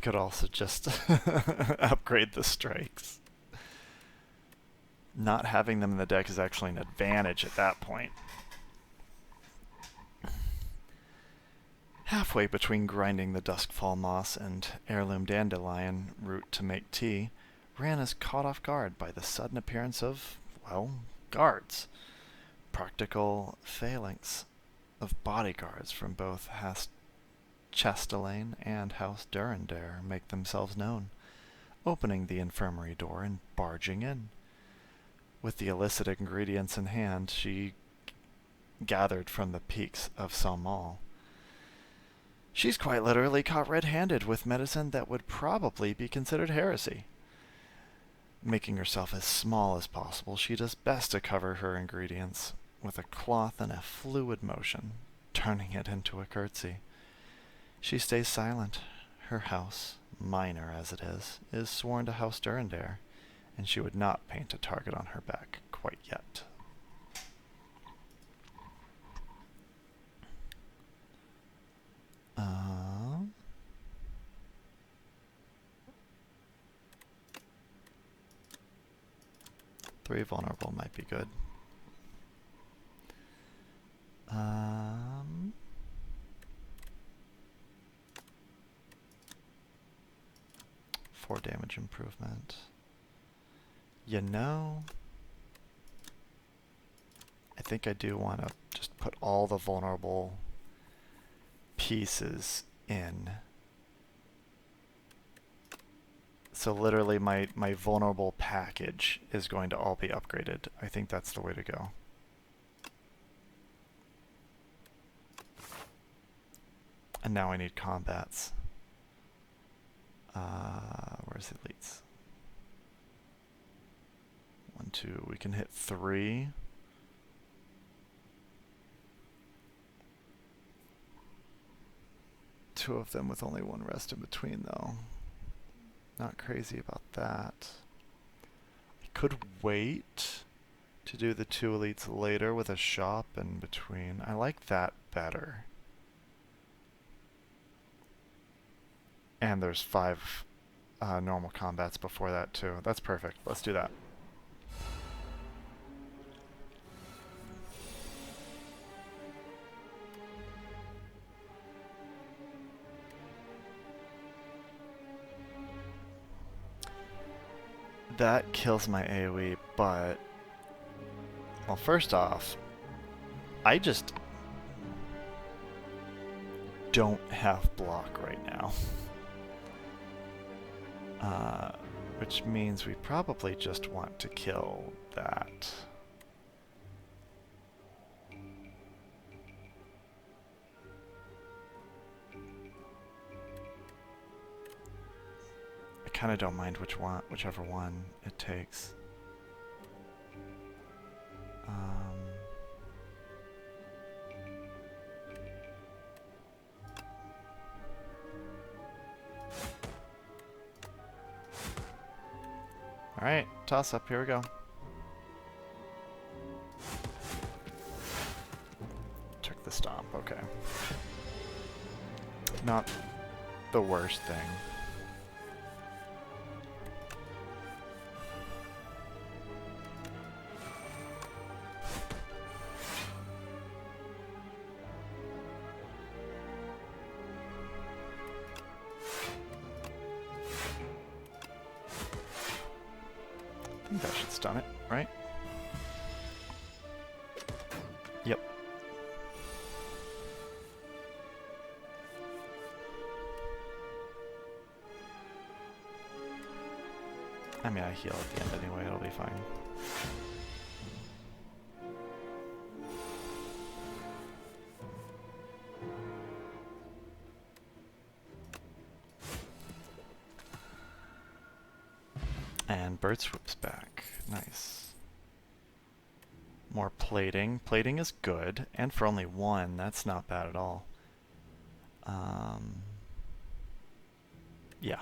could also just upgrade the strikes. Not having them in the deck is actually an advantage at that point. Halfway between grinding the Duskfall Moss and Heirloom Dandelion root to make tea, Ran is caught off guard by the sudden appearance of, well, guards. Practical phalanx of bodyguards from both House Chastelaine and House Durandare make themselves known, opening the infirmary door and barging in. With the illicit ingredients in hand she gathered from the peaks of Salmal. She's quite literally caught red-handed with medicine that would probably be considered heresy. Making herself as small as possible, she does best to cover her ingredients with a cloth and a fluid motion, turning it into a curtsy. She stays silent. Her house, minor as it is sworn to House Durandare, and she would not paint a target on her back quite yet. Three vulnerable might be good. 4 damage improvement. You know, I think I do want to just put all the vulnerable pieces in. So literally my vulnerable package is going to all be upgraded. I think that's the way to go. And now I need combats. Where's the elites? 1, 2, we can hit 3. Two of them with only 1 rest in between though. Not crazy about that. I could wait to do the 2 elites later with a shop in between. I like that better. And there's 5 normal combats before that too. That's perfect. Let's do that. That kills my AoE, but... Well, first off, I just don't have block right now. Which means we probably just want to kill that. I kind of don't mind whichever one it takes. Alright, toss up, here we go. Check the stomp, okay. Not the worst thing. I think that should stun it, right? Yep. I mean, I heal at the end anyway, it'll be fine. And bird swoops back. Nice. More plating. Plating is good, and for only 1, that's not bad at all. Yeah.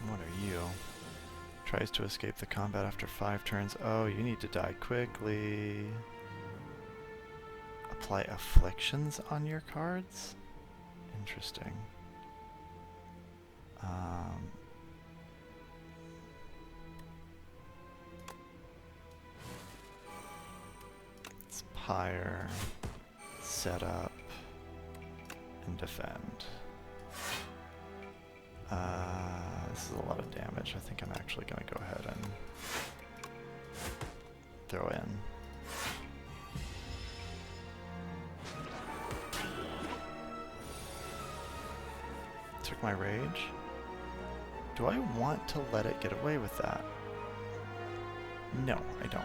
What are you? Tries to escape the combat after 5 turns. Oh, you need to die quickly. apply afflictions on your cards? Interesting. Let's pyre, set up, and defend. This is a lot of damage. I think I'm actually going to go ahead and throw in. Took my rage. Do I want to let it get away with that? No, I don't.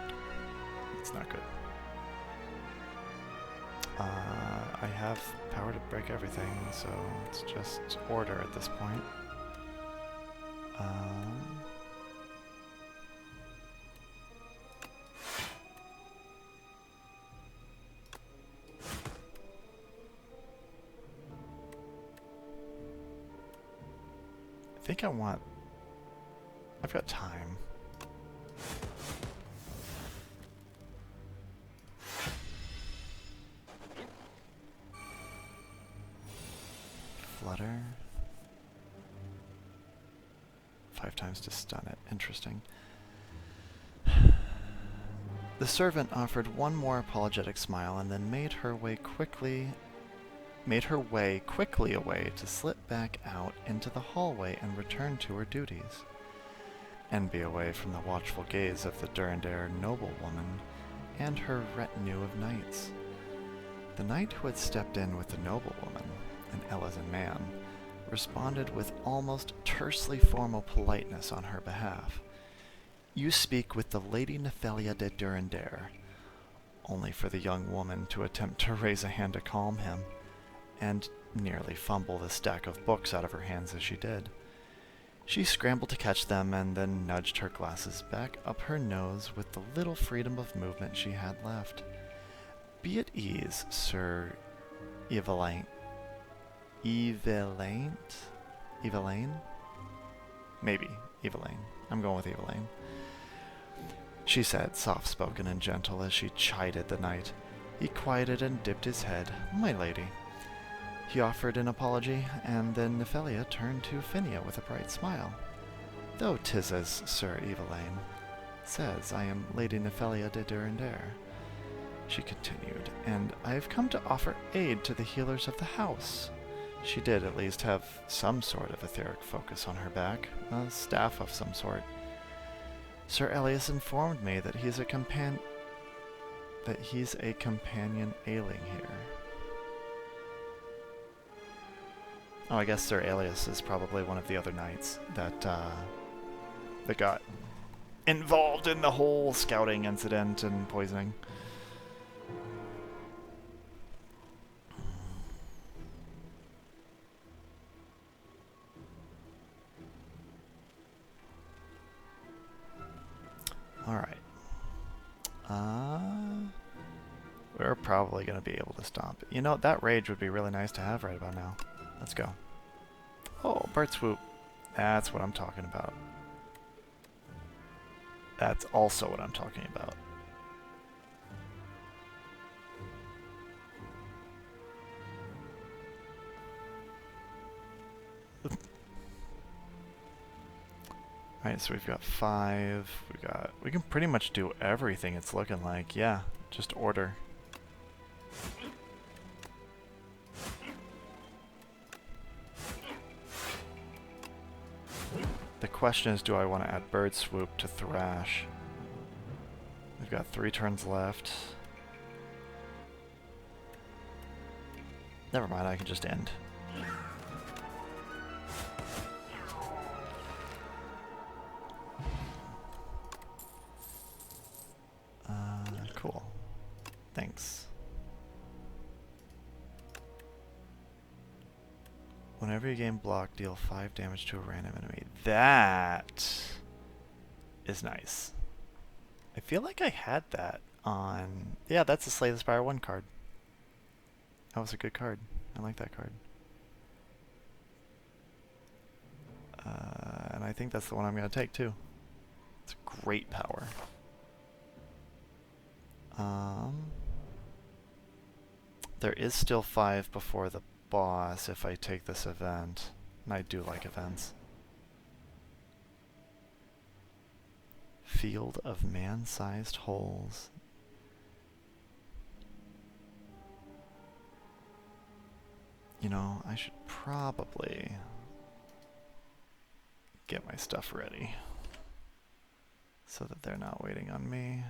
It's not good. I have power to break everything, so it's just order at this point. I think I want... I've got time. Flutter. 5 times to stun it. Interesting. The servant offered one more apologetic smile and then made her way quickly away to slip back out into the hallway and return to her duties, and be away from the watchful gaze of the Durandare noblewoman and her retinue of knights. The knight who had stepped in with the noblewoman, an Elezen man, responded with almost tersely formal politeness on her behalf. "You speak with the Lady Nephelia de Durandare," only for the young woman to attempt to raise a hand to calm him, and nearly fumble the stack of books out of her hands as she did. She scrambled to catch them and then nudged her glasses back up her nose with the little freedom of movement she had left. "Be at ease, Sir Evelyn." Evelyn? Maybe. Evelyn. I'm going with Evelyn. She said, soft-spoken and gentle, as she chided the knight. He quieted and dipped his head. "My lady." He offered an apology, and then Nephelia turned to Phinia with a bright smile. "Though 'tis as Sir Evelyn says, I am Lady Nephelia de Durandare," she continued, "and I have come to offer aid to the healers of the house." She did at least have some sort of etheric focus on her back, a staff of some sort. "Sir Elias informed me that he's a companion ailing here." Oh, I guess Sir Elias is probably one of the other knights that got involved in the whole scouting incident and poisoning. Alright. We're probably going to be able to stomp it. You know, that rage would be really nice to have right about now. Let's go. Oh, bird swoop. That's what I'm talking about. That's also what I'm talking about. Alright, so we've got 5. We can pretty much do everything it's looking like. Yeah, just order. The question is, do I want to add bird swoop to thrash? We've got 3 turns left. Never mind, I can just end. Cool. Thanks. Whenever you gain block, deal 5 damage to a random enemy. That is nice. I feel like I had that on... Yeah, that's the Slay the Spire 1 card. That was a good card. I like that card. And I think that's the one I'm going to take too. It's great power. There is still 5 before the boss if I take this event. And I do like events. Field of man-sized holes. You know, I should probably get my stuff ready so that they're not waiting on me.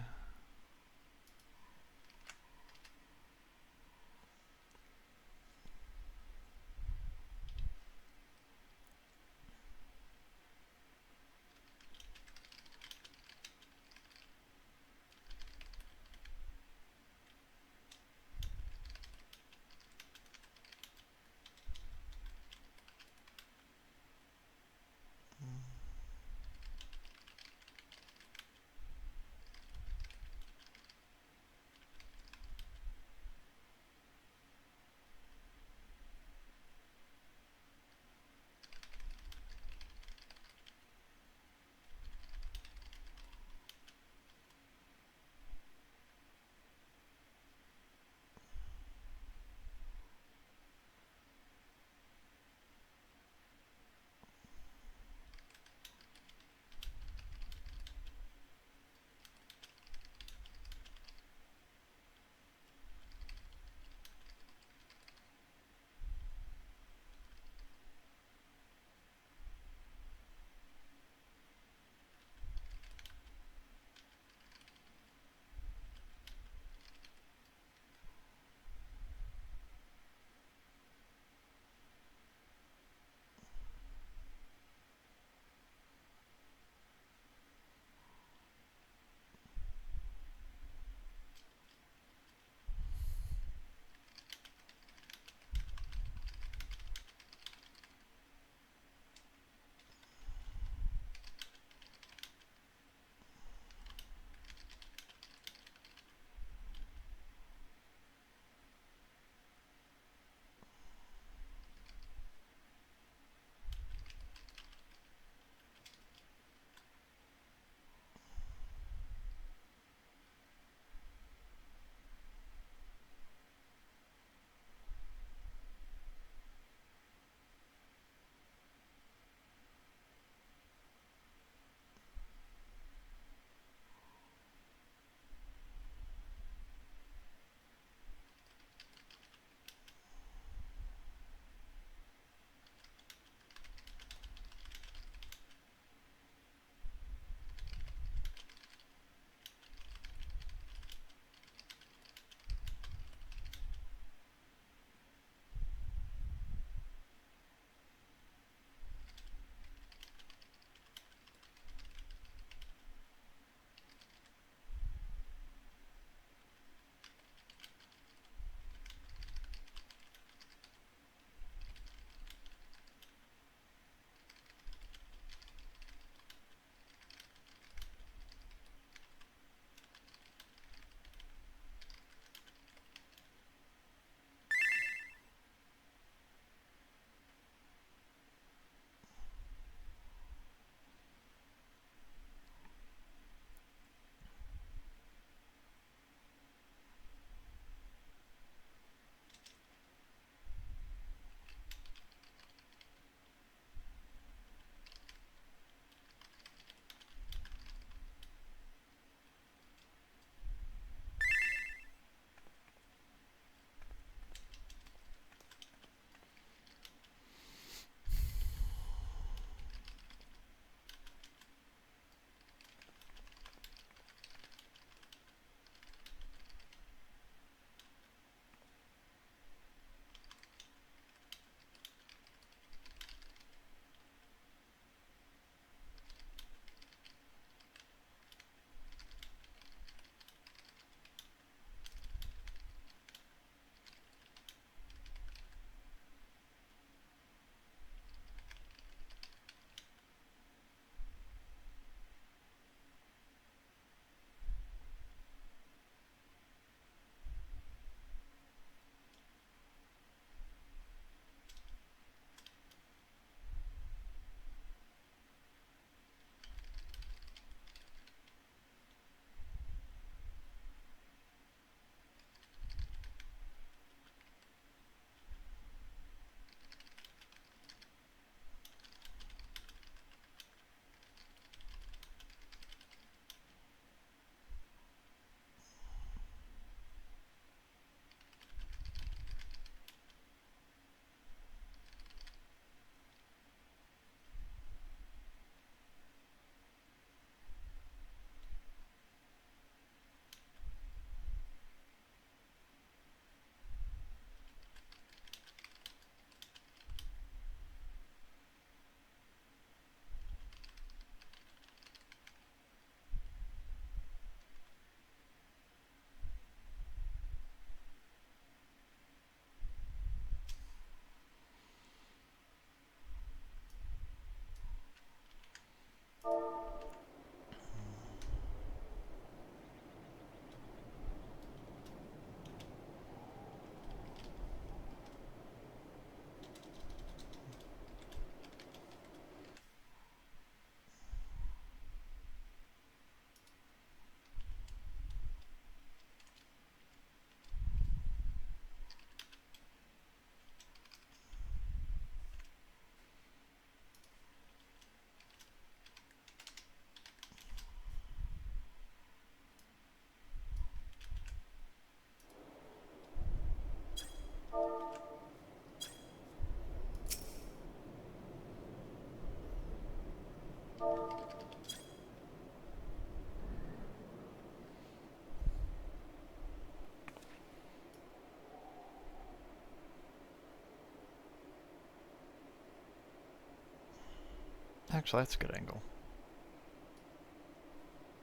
Actually, that's a good angle.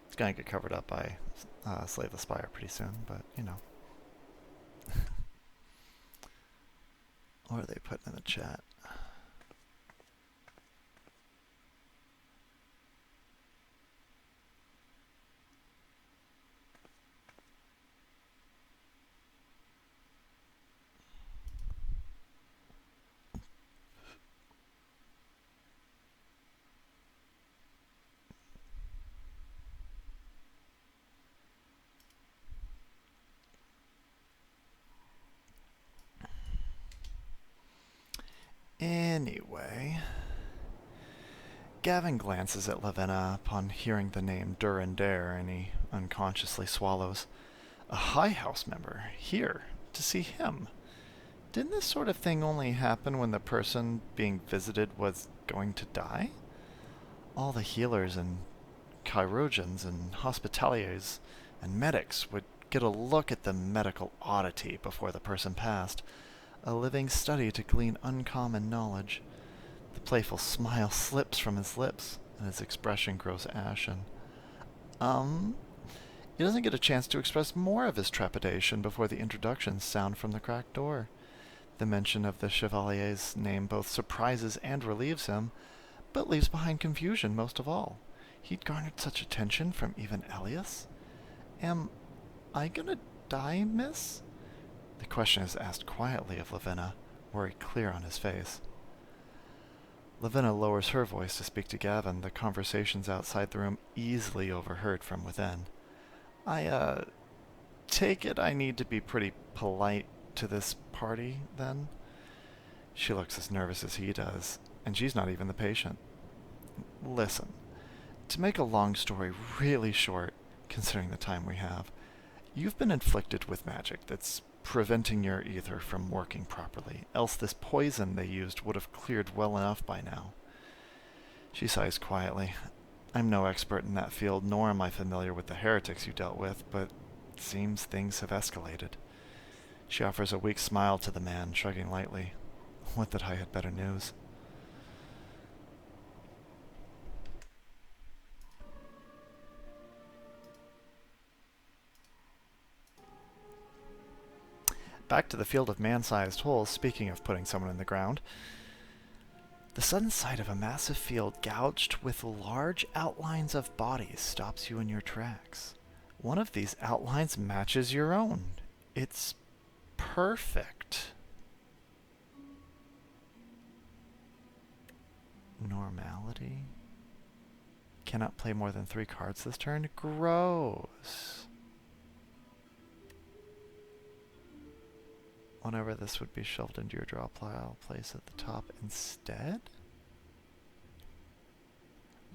It's gonna get covered up by Slay the Spire pretty soon, but you know. What are they putting in the chat? Anyway, Gavin glances at Lavenna upon hearing the name Durandare, and he unconsciously swallows. A High House member here to see him. Didn't this sort of thing only happen when the person being visited was going to die? All the healers and chirurgeons and hospitaliers and medics would get a look at the medical oddity before the person passed. A living study to glean uncommon knowledge. The playful smile slips from his lips, and his expression grows ashen. He doesn't get a chance to express more of his trepidation before the introductions sound from the cracked door. The mention of the Chevalier's name both surprises and relieves him, but leaves behind confusion most of all. He'd garnered such attention from even Elias? Am I gonna die, miss? The question is asked quietly of Lavenna, worry clear on his face. Lavenna lowers her voice to speak to Gavin, the conversations outside the room easily overheard from within. I take it I need to be pretty polite to this party, then? She looks as nervous as he does, and she's not even the patient. Listen, to make a long story really short, considering the time we have, you've been inflicted with magic that's preventing your ether from working properly, else this poison they used would have cleared well enough by now. She sighs quietly. I'm no expert in that field, nor am I familiar with the heretics you dealt with, but it seems things have escalated. She offers a weak smile to the man, shrugging lightly. Would that I had better news. Back to the field of man-sized holes, speaking of putting someone in the ground. The sudden sight of a massive field gouged with large outlines of bodies stops you in your tracks. One of these outlines matches your own. It's perfect. Normality? Cannot play more than 3 cards this turn? Gross. Whenever this would be shoved into your draw pile, place at the top instead?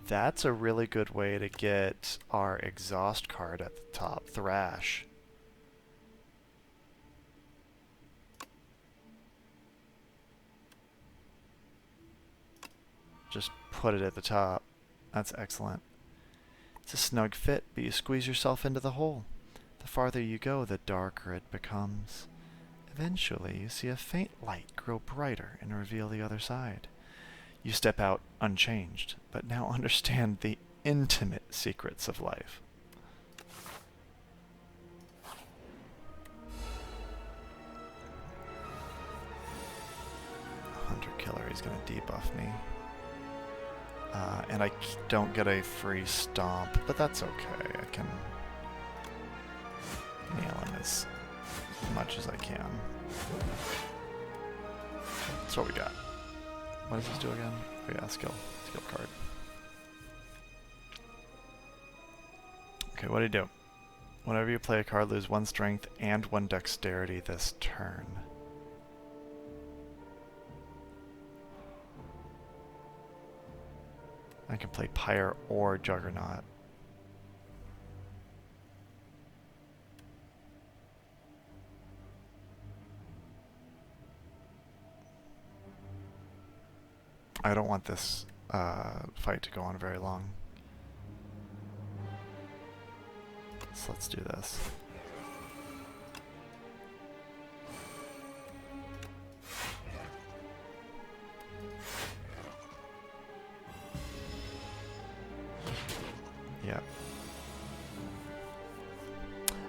That's a really good way to get our exhaust card at the top, Thrash. Just put it at the top. That's excellent. It's a snug fit, but you squeeze yourself into the hole. The farther you go, the darker it becomes. Eventually, you see a faint light grow brighter and reveal the other side. You step out unchanged, but now understand the intimate secrets of life. Hunter Killer, he's going to debuff me. And I don't get a free stomp, but that's okay. I can nail him as much as I can. That's what we got. What does this do again? Oh yeah, skill card. Okay, what do you do? Whenever you play a card, lose 1 strength and 1 dexterity this turn. I can play Pyre or Juggernaut. I don't want this fight to go on very long. So let's do this.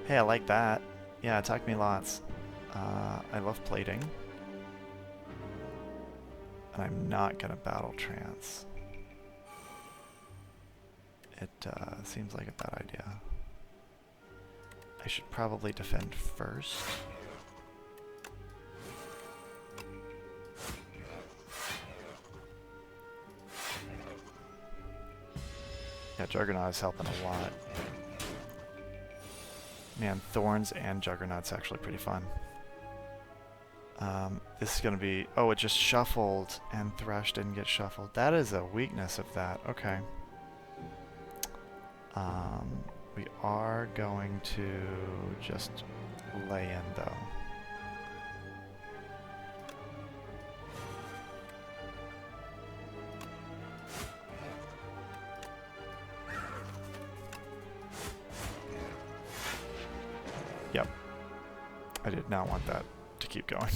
Hey, I like that. Yeah, attack me lots. I love plating. And I'm not gonna battle trance. It seems like a bad idea. I should probably defend first. Yeah, Juggernaut is helping a lot. Man, Thorns and Juggernaut's actually pretty fun. This is gonna be... Oh, it just shuffled, and Thresh didn't get shuffled. That is a weakness of that. Okay. We are going to just lay in, though. Yep. I did not want that to keep going.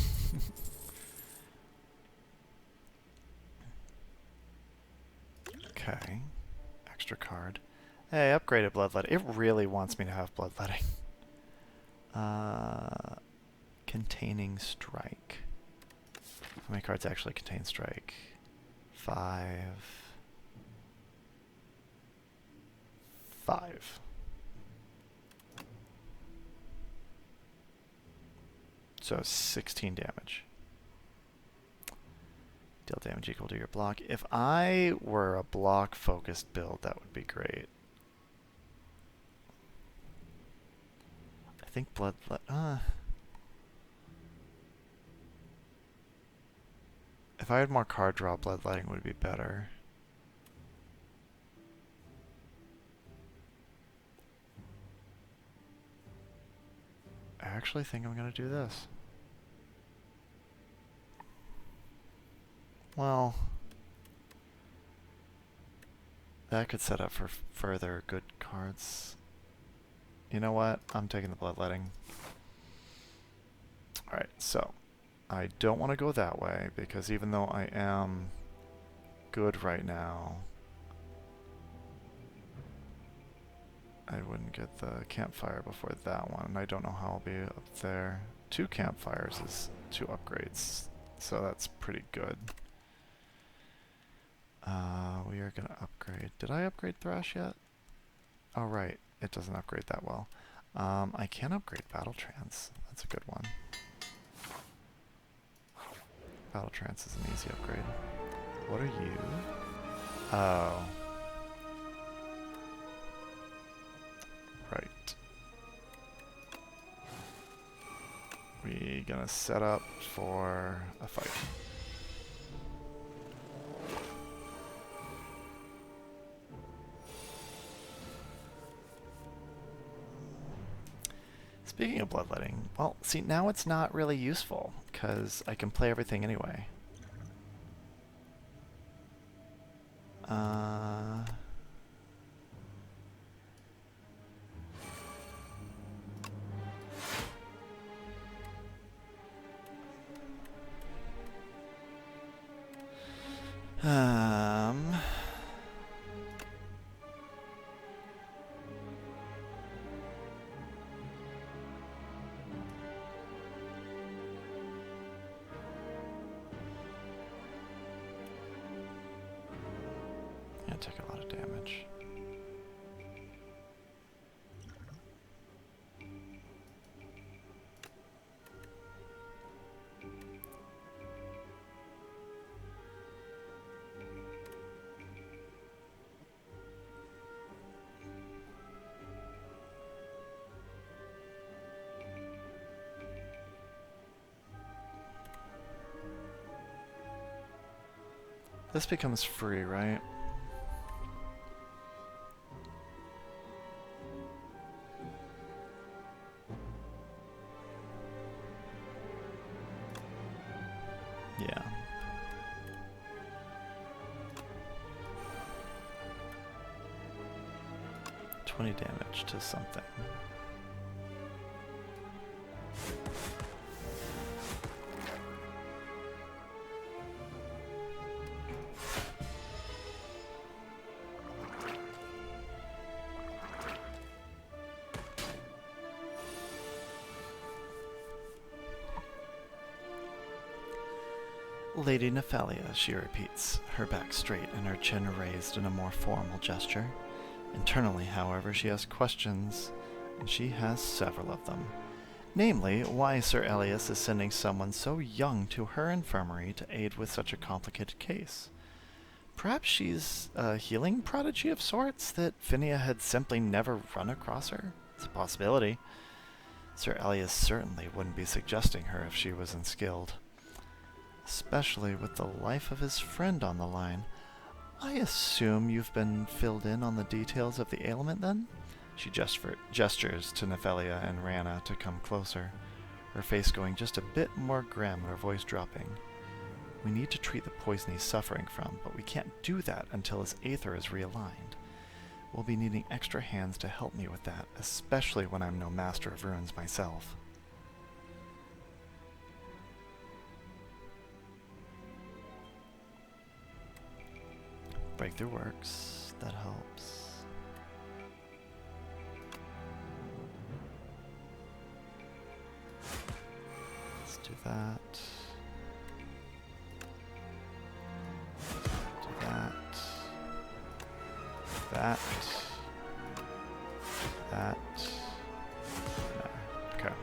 Okay. Extra card. Hey, upgraded Bloodletting. It really wants me to have Bloodletting. Containing Strike. How many cards actually contain Strike? 5. 5. So 16 damage. Deal damage equal to your block. If I were a block-focused build, that would be great. I think if I had more card draw, Bloodletting would be better. I actually think I'm going to do this. Well, that could set up for further good cards. You know what? I'm taking the Bloodletting. Alright, so I don't want to go that way because even though I am good right now, I wouldn't get the campfire before that one, and I don't know how I'll be up there. 2 campfires is 2 upgrades, so that's pretty good. We are going to upgrade. Did I upgrade Thresh yet? Oh, right. It doesn't upgrade that well. I can upgrade Battle Trance. That's a good one. Battle Trance is an easy upgrade. What are you? Oh. Right. We gonna set up for a fight. Speaking of Bloodletting, well, see, now it's not really useful, because I can play everything anyway. Yeah, take a lot of damage. This becomes free, right? Yeah. $20 damage to something. Lady Nephalia, she repeats, her back straight and her chin raised in a more formal gesture. Internally, however, she has questions, and she has several of them. Namely, why Sir Elias is sending someone so young to her infirmary to aid with such a complicated case. Perhaps she's a healing prodigy of sorts that Phinia had simply never run across her? It's a possibility. Sir Elias certainly wouldn't be suggesting her if she was unskilled. Especially with the life of his friend on the line. I assume you've been filled in on the details of the ailment, then? She gestures to Nephalia and Rana to come closer, her face going just a bit more grim, her voice dropping. We need to treat the poison he's suffering from, but we can't do that until his aether is realigned. We'll be needing extra hands to help me with that, especially when I'm no master of runes myself. Breakthrough works. That helps. Let's do that. Do that. That. That. Okay.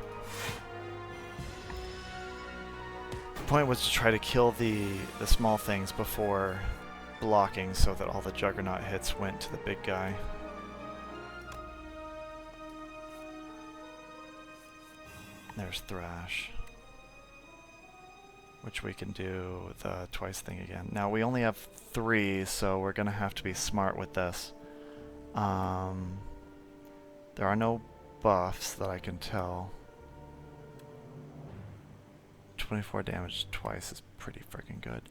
The point was to try to kill the small things before blocking so that all the Juggernaut hits went to the big guy. There's Thrash, which we can do the twice thing again. Now we only have 3, so we're gonna have to be smart with this. There are no buffs that I can tell. 24 damage twice is pretty freaking good.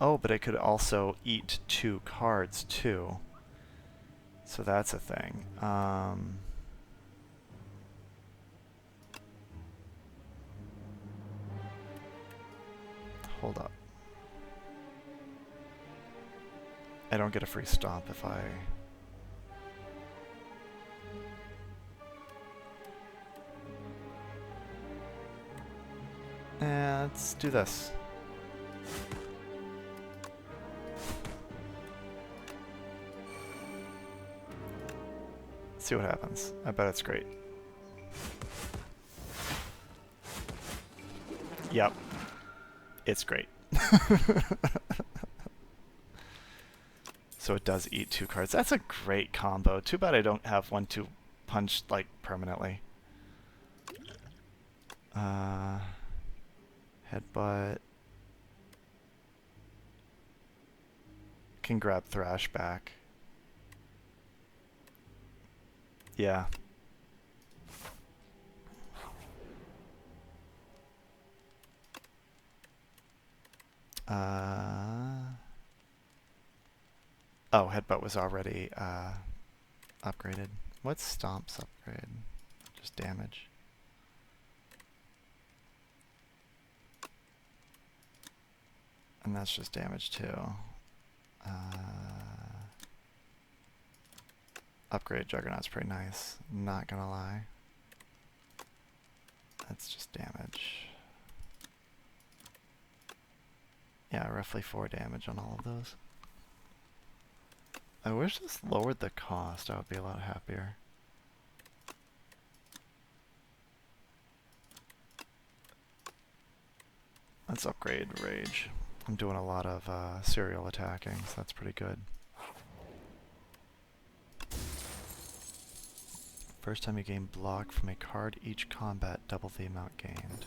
Oh, but it could also eat 2 cards too. So that's a thing. Hold up. I don't get a free stomp if I... let's do this. See what happens. I bet it's great. Yep. It's great. So it does eat 2 cards. That's a great combo. Too bad I don't have 1-2 punch like permanently. Headbutt. Can grab Thrash back. Yeah. Oh, Headbutt was already upgraded. What's Stomp's upgrade? Just damage. And that's just damage too. Upgrade Juggernaut's pretty nice, not gonna lie. That's just damage. Yeah, roughly 4 damage on all of those. I wish this lowered the cost, I would be a lot happier. Let's upgrade Rage. I'm doing a lot of serial attacking, so that's pretty good. First time you gain block from a card each combat, double the amount gained.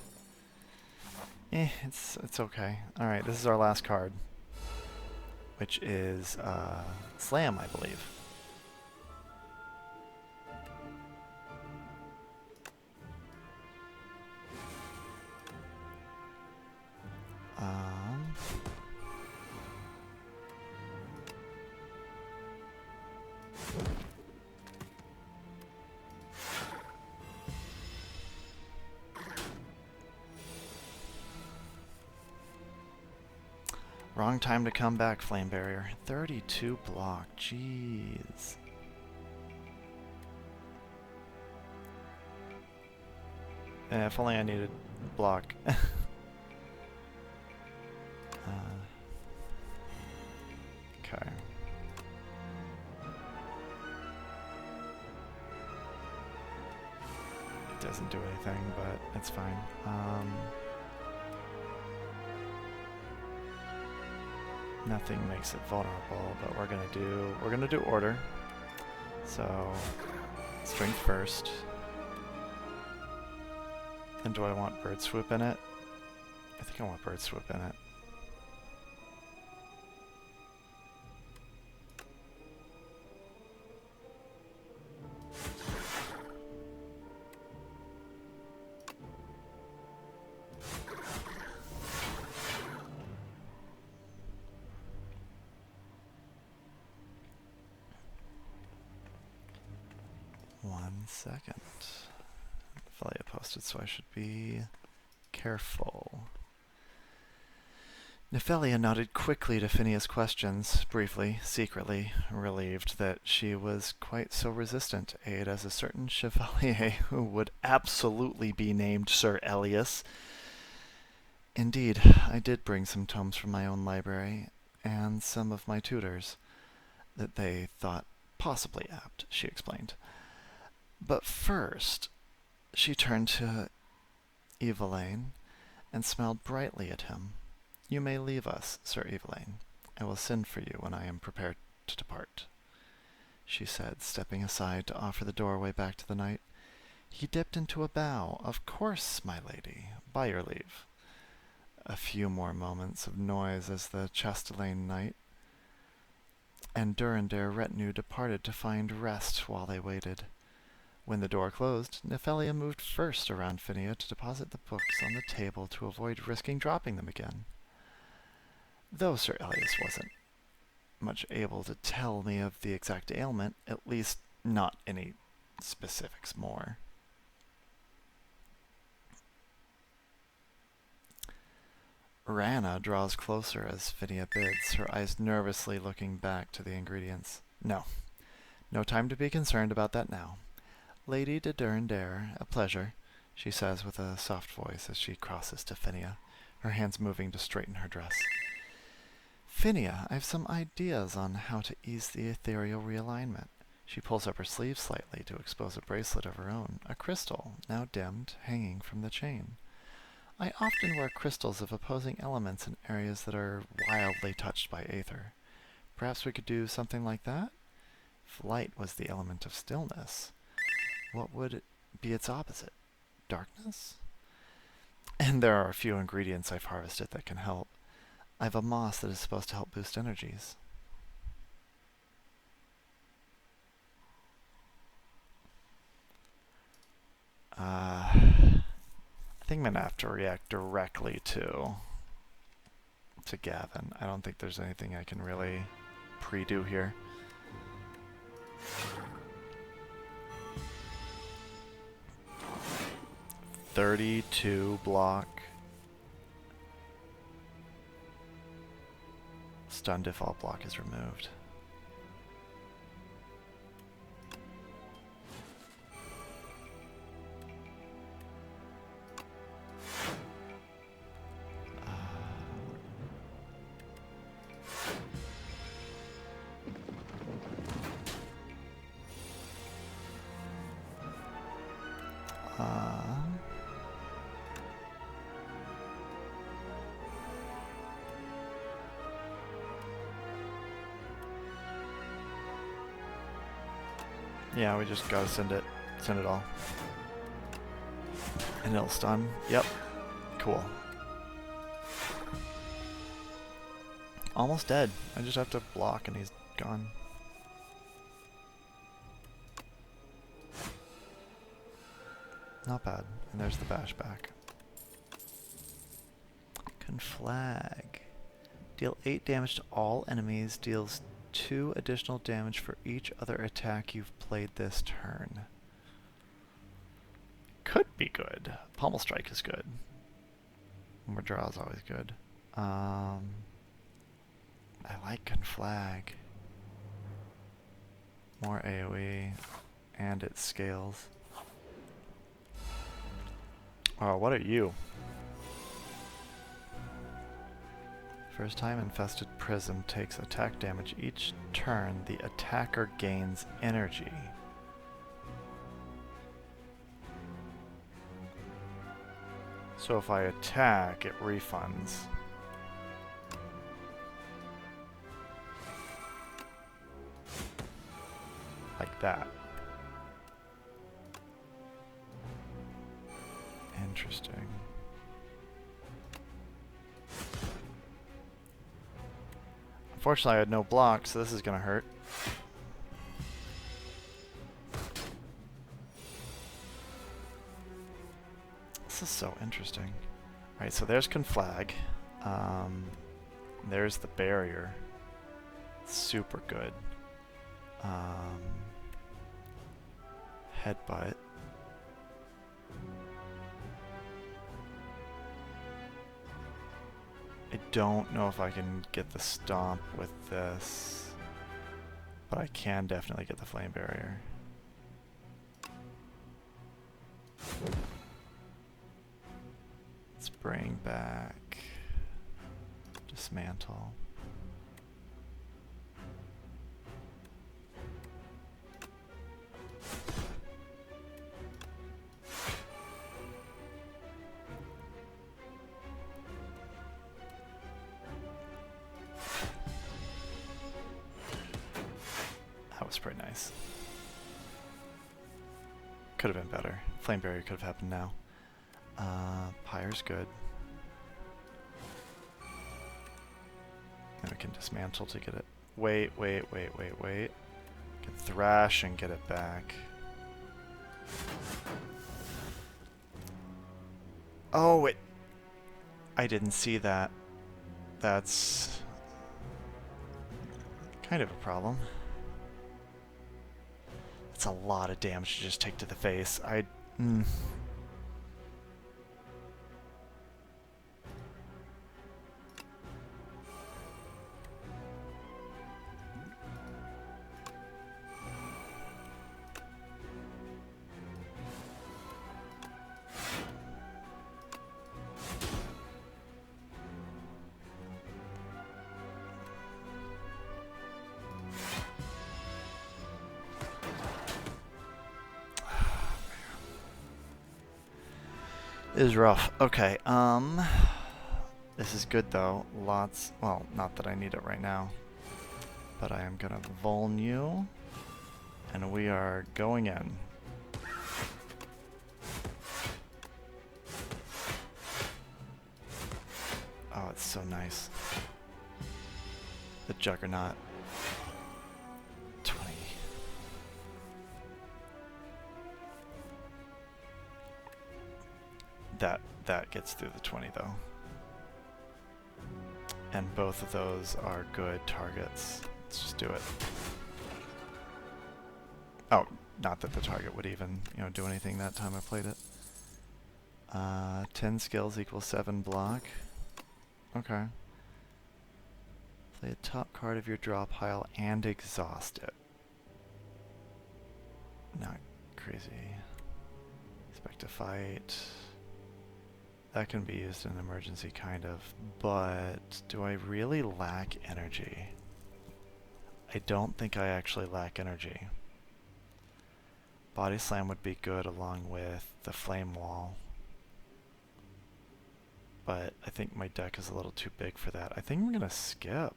It's okay. Alright, this is our last card, which is Slam, I believe. Wrong time to come back, Flame Barrier. 32 block, jeez. If only I needed block. doesn't do anything, but it's fine. Nothing makes it vulnerable, but we're gonna do order. So strength first. And do I want bird swoop in it? I think I want bird swoop in it. One second. Nephelia posted, so I should be careful. Nephelia nodded quickly to Phinea's questions, briefly, secretly, relieved that she was quite so resistant to aid as a certain chevalier who would absolutely be named Sir Elias. Indeed, I did bring some tomes from my own library, and some of my tutors, that they thought possibly apt, she explained. But first, she turned to Evelyn and smiled brightly at him. You may leave us, Sir Evelyn. I will send for you when I am prepared to depart, she said, stepping aside to offer the doorway back to the knight. He dipped into a bow. Of course, my lady. By your leave. A few more moments of noise as the Chastelaine knight and Durandare retinue departed to find rest while they waited. When the door closed, Nephelia moved first around Phinia to deposit the books on the table to avoid risking dropping them again. Though Sir Elias wasn't much able to tell me of the exact ailment, at least not any specifics more. Rana draws closer as Phinia bids, her eyes nervously looking back to the ingredients. No time to be concerned about that now. Lady de Durandare, a pleasure, she says with a soft voice as she crosses to Phinia, her hands moving to straighten her dress. Phinia, I have some ideas on how to ease the ethereal realignment. She pulls up her sleeve slightly to expose a bracelet of her own, a crystal, now dimmed, hanging from the chain. I often wear crystals of opposing elements in areas that are wildly touched by aether. Perhaps we could do something like that? If light was the element of stillness, what would it be its opposite? Darkness? And there are a few ingredients I've harvested that can help. I have a moss that is supposed to help boost energies. I think I'm going to have to react directly to Gavin. I don't think there's anything I can really pre-do here. $32 block. Stunned if all block is removed. Yeah, we just gotta send it all. And it'll stun. Yep. Cool. Almost dead. I just have to block and he's gone. Not bad. And there's the bash back. Conflag. Deal 8 damage to all enemies. Deals 2 additional damage for each other attack you've played this turn. Could be good. Pommel Strike is good. More draw is always good. I like Conflag. More AoE. And it scales. Oh, what are you? First time infested prism takes attack damage each turn, the attacker gains energy. So if I attack, it refunds. Like that. Interesting. Unfortunately, I had no block, so this is gonna hurt. This is so interesting. Alright, so there's Conflag. There's the barrier. Super good. Headbutt. I don't know if I can get the stomp with this, but I can definitely get the flame barrier. Let's bring back dismantle. That was pretty nice. Could have been better. Flame barrier could have happened now. Pyre's good. Then we can dismantle to get it. Wait. Can thrash and get it back. Oh, I didn't see that. That's kind of a problem. That's a lot of damage to just take to the face. It is rough. Okay, this is good though. Well, not that I need it right now. But I am gonna vuln you. And we are going in. Oh, it's so nice. The Juggernaut. 20. That gets through the 20 though. And both of those are good targets. Let's just do it. Oh, not that the target would even, do anything that time I played it. 10 skills equals 7 block. Okay. Play a top card of your draw pile and exhaust it. Not crazy. Expect to fight. That can be used in an emergency, kind of. But do I really lack energy? I don't think I actually lack energy. Body Slam would be good along with the Flame Wall. But I think my deck is a little too big for that. I think I'm gonna skip.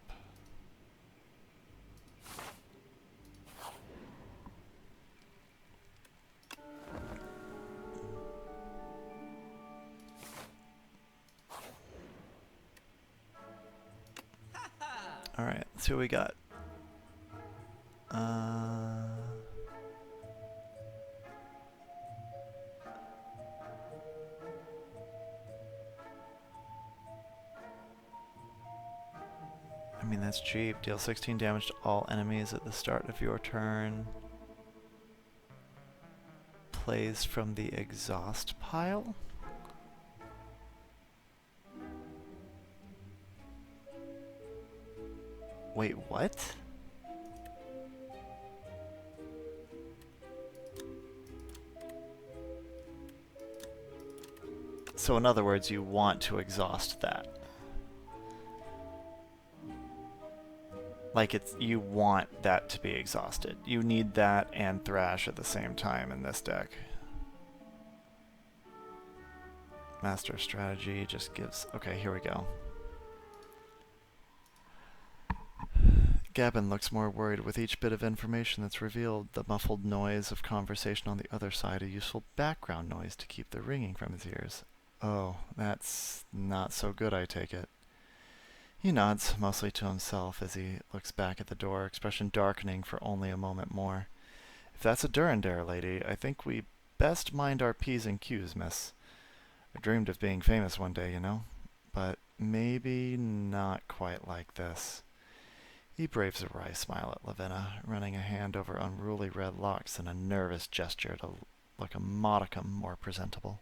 Alright, let's see what we got. I mean, that's cheap. Deal 16 damage to all enemies at the start of your turn. Plays from the exhaust pile? Wait, what? So in other words, you want to exhaust that. Like you want that to be exhausted. You need that and Thrash at the same time in this deck. Master strategy just gives... Okay, here we go. Gavin looks more worried with each bit of information that's revealed. The muffled noise of conversation on the other side, a useful background noise to keep the ringing from his ears. Oh, that's not so good, I take it. He nods, mostly to himself, as he looks back at the door, expression darkening for only a moment more. If that's a Durandare lady, I think we best mind our P's and Q's, miss. I dreamed of being famous one day, you know. But maybe not quite like this. He braves a wry smile at Lavinia, running a hand over unruly red locks in a nervous gesture to look a modicum more presentable.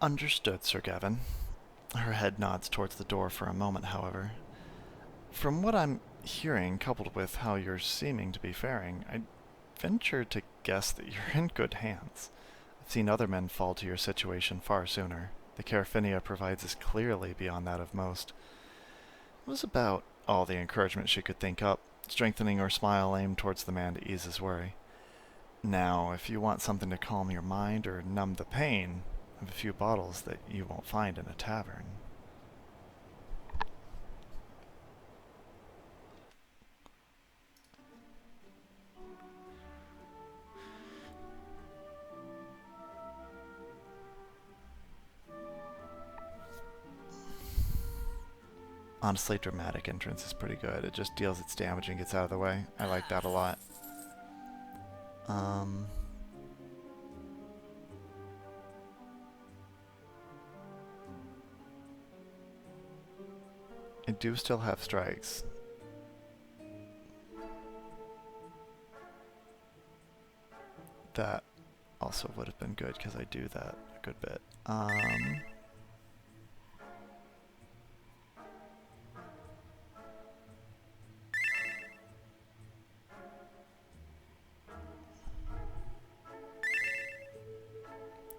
Understood, Sir Gavin. Her head nods towards the door for a moment, however. From what I'm hearing, coupled with how you're seeming to be faring, I'd venture to guess that you're in good hands. I've seen other men fall to your situation far sooner. The care Phinia provides is clearly beyond that of most. It was about all the encouragement she could think up, strengthening her smile aimed towards the man to ease his worry. Now, if you want something to calm your mind or numb the pain, I have a few bottles that you won't find in a tavern. Honestly, dramatic entrance is pretty good. It just deals its damage and gets out of the way. I like that a lot. I do still have strikes. That also would have been good because I do that a good bit.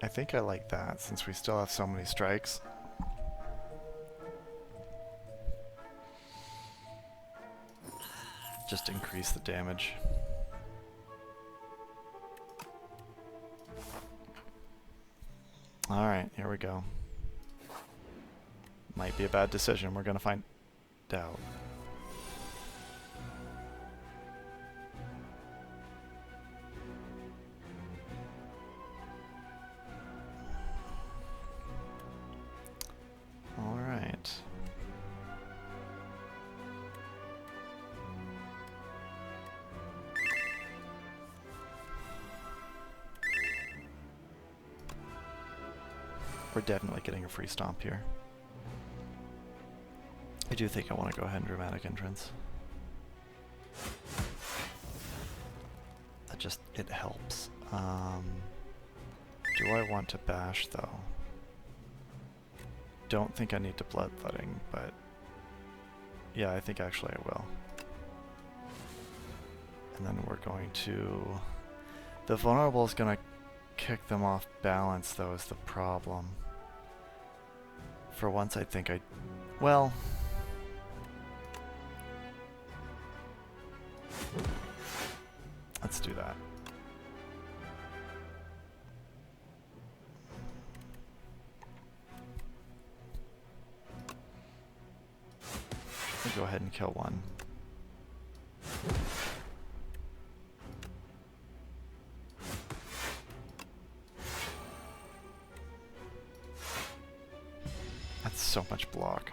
I think I like that since we still have so many strikes. Just increase the damage. Alright, here we go. Might be a bad decision, we're gonna find out. Alright. We're definitely getting a free stomp here. I do think I want to go ahead and dramatic entrance. That just, it helps. Do I want to bash though? Don't think I need to bloodletting, but yeah, I think actually I will. And then we're going to... The vulnerable is going to kick them off balance though is the problem. For once I think I... Well... Let's do that. We'll go ahead and kill one. That's so much block.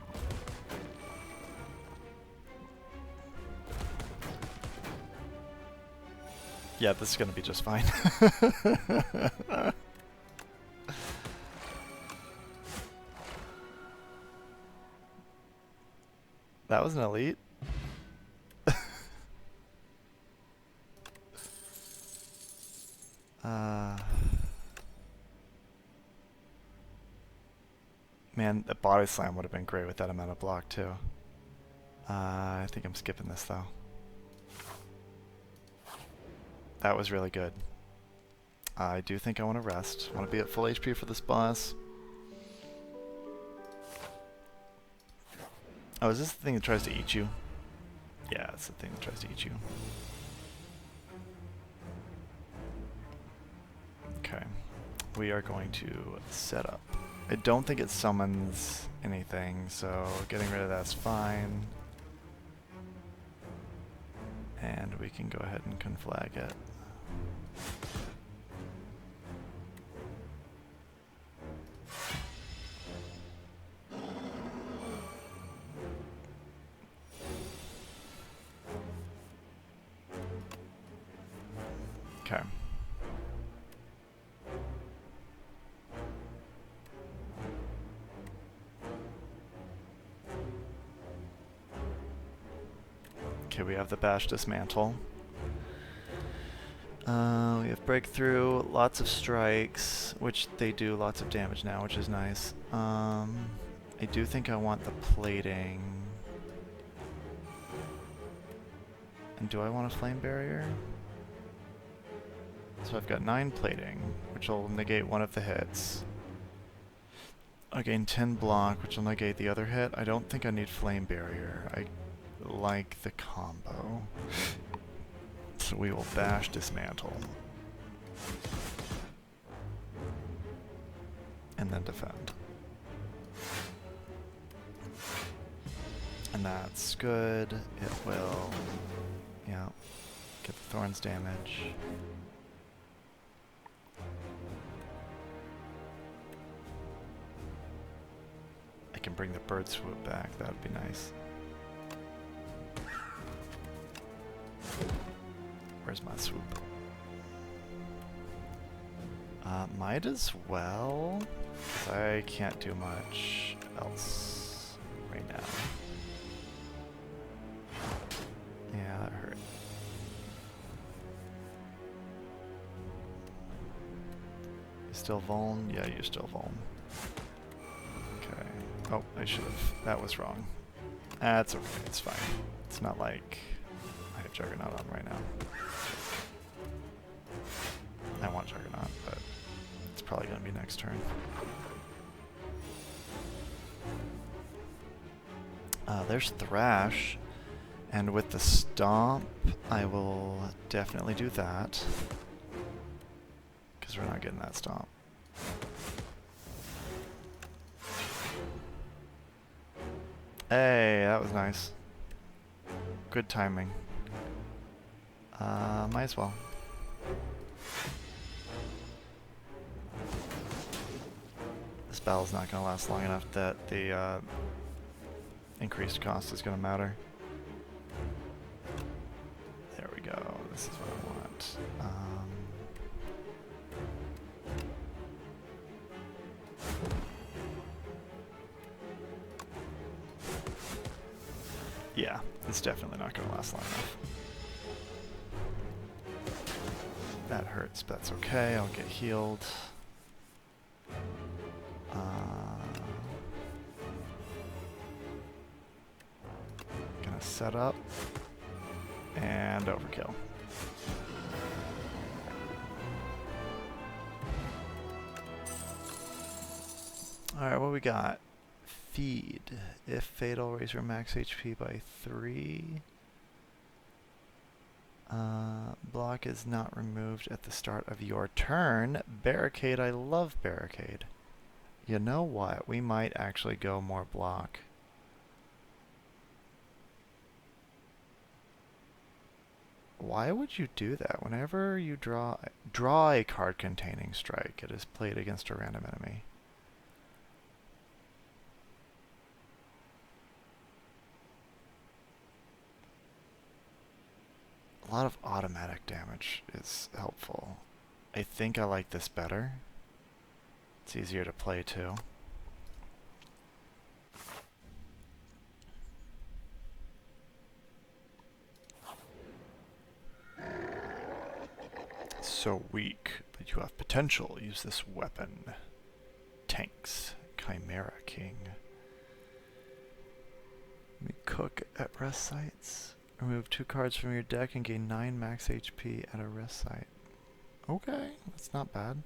Yeah, this is gonna be just fine. That was an elite? Man, the body slam would have been great with that amount of block too. I think I'm skipping this though. That was really good. I do think I want to rest. I want to be at full HP for this boss. Oh, is this the thing that tries to eat you? Yeah, it's the thing that tries to eat you. Okay. We are going to set up. I don't think it summons anything, so getting rid of that's fine. And we can go ahead and conflag it. Okay. Okay, we have the bash dismantle. We have breakthrough, lots of strikes, which they do lots of damage now, which is nice. I do think I want the plating. And do I want a flame barrier? So I've got 9 plating, which will negate one of the hits. I gain 10 block, which will negate the other hit. I don't think I need flame barrier. I like the combo. So we will bash dismantle. And then defend. And that's good. It will, yeah, get the thorns damage. I can bring the bird swoop back, that would be nice. Where's my swoop? Might as well, 'cause I can't do much else right now. Yeah, that hurt. You still vuln? Yeah, you still vuln. Okay. Oh, I should have. That was wrong. That's okay, it's fine. It's not like I have Juggernaut on right now. I want Juggernaut, but it's probably going to be next turn. There's Thrash, and with the Stomp, I will definitely do that, because we're not getting that Stomp. Hey, that was nice. Good timing. Might as well. This battle's not going to last long enough that the increased cost is going to matter. There we go. This is what I want. Yeah, it's definitely not going to last long enough. That hurts, but that's okay. I'll get healed. Gonna set up and overkill. Alright, what we got? Feed. If fatal, raise your max HP by 3. Block is not removed at the start of your turn. Barricade, I love Barricade. You know what? We might actually go more block. Why would you do that? Whenever you draw a card containing strike, it is played against a random enemy. A lot of automatic damage is helpful. I think I like this better. It's easier to play too. So weak, but you have potential. Use this weapon. Tanks. Chimera King. Let me cook at rest sites. Remove 2 cards from your deck and gain 9 max HP at a rest site. Okay, that's not bad.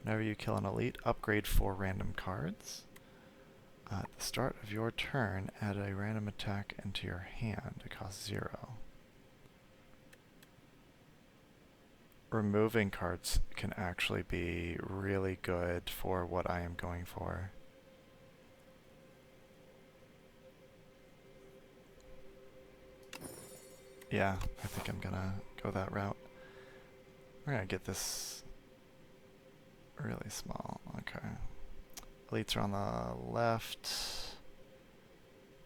Whenever you kill an elite, upgrade 4 random cards. At the start of your turn, add a random attack into your hand. It costs 0. Removing cards can actually be really good for what I am going for. Yeah, I think I'm gonna go that route. We're gonna get this really small. Okay. Elites are on the left.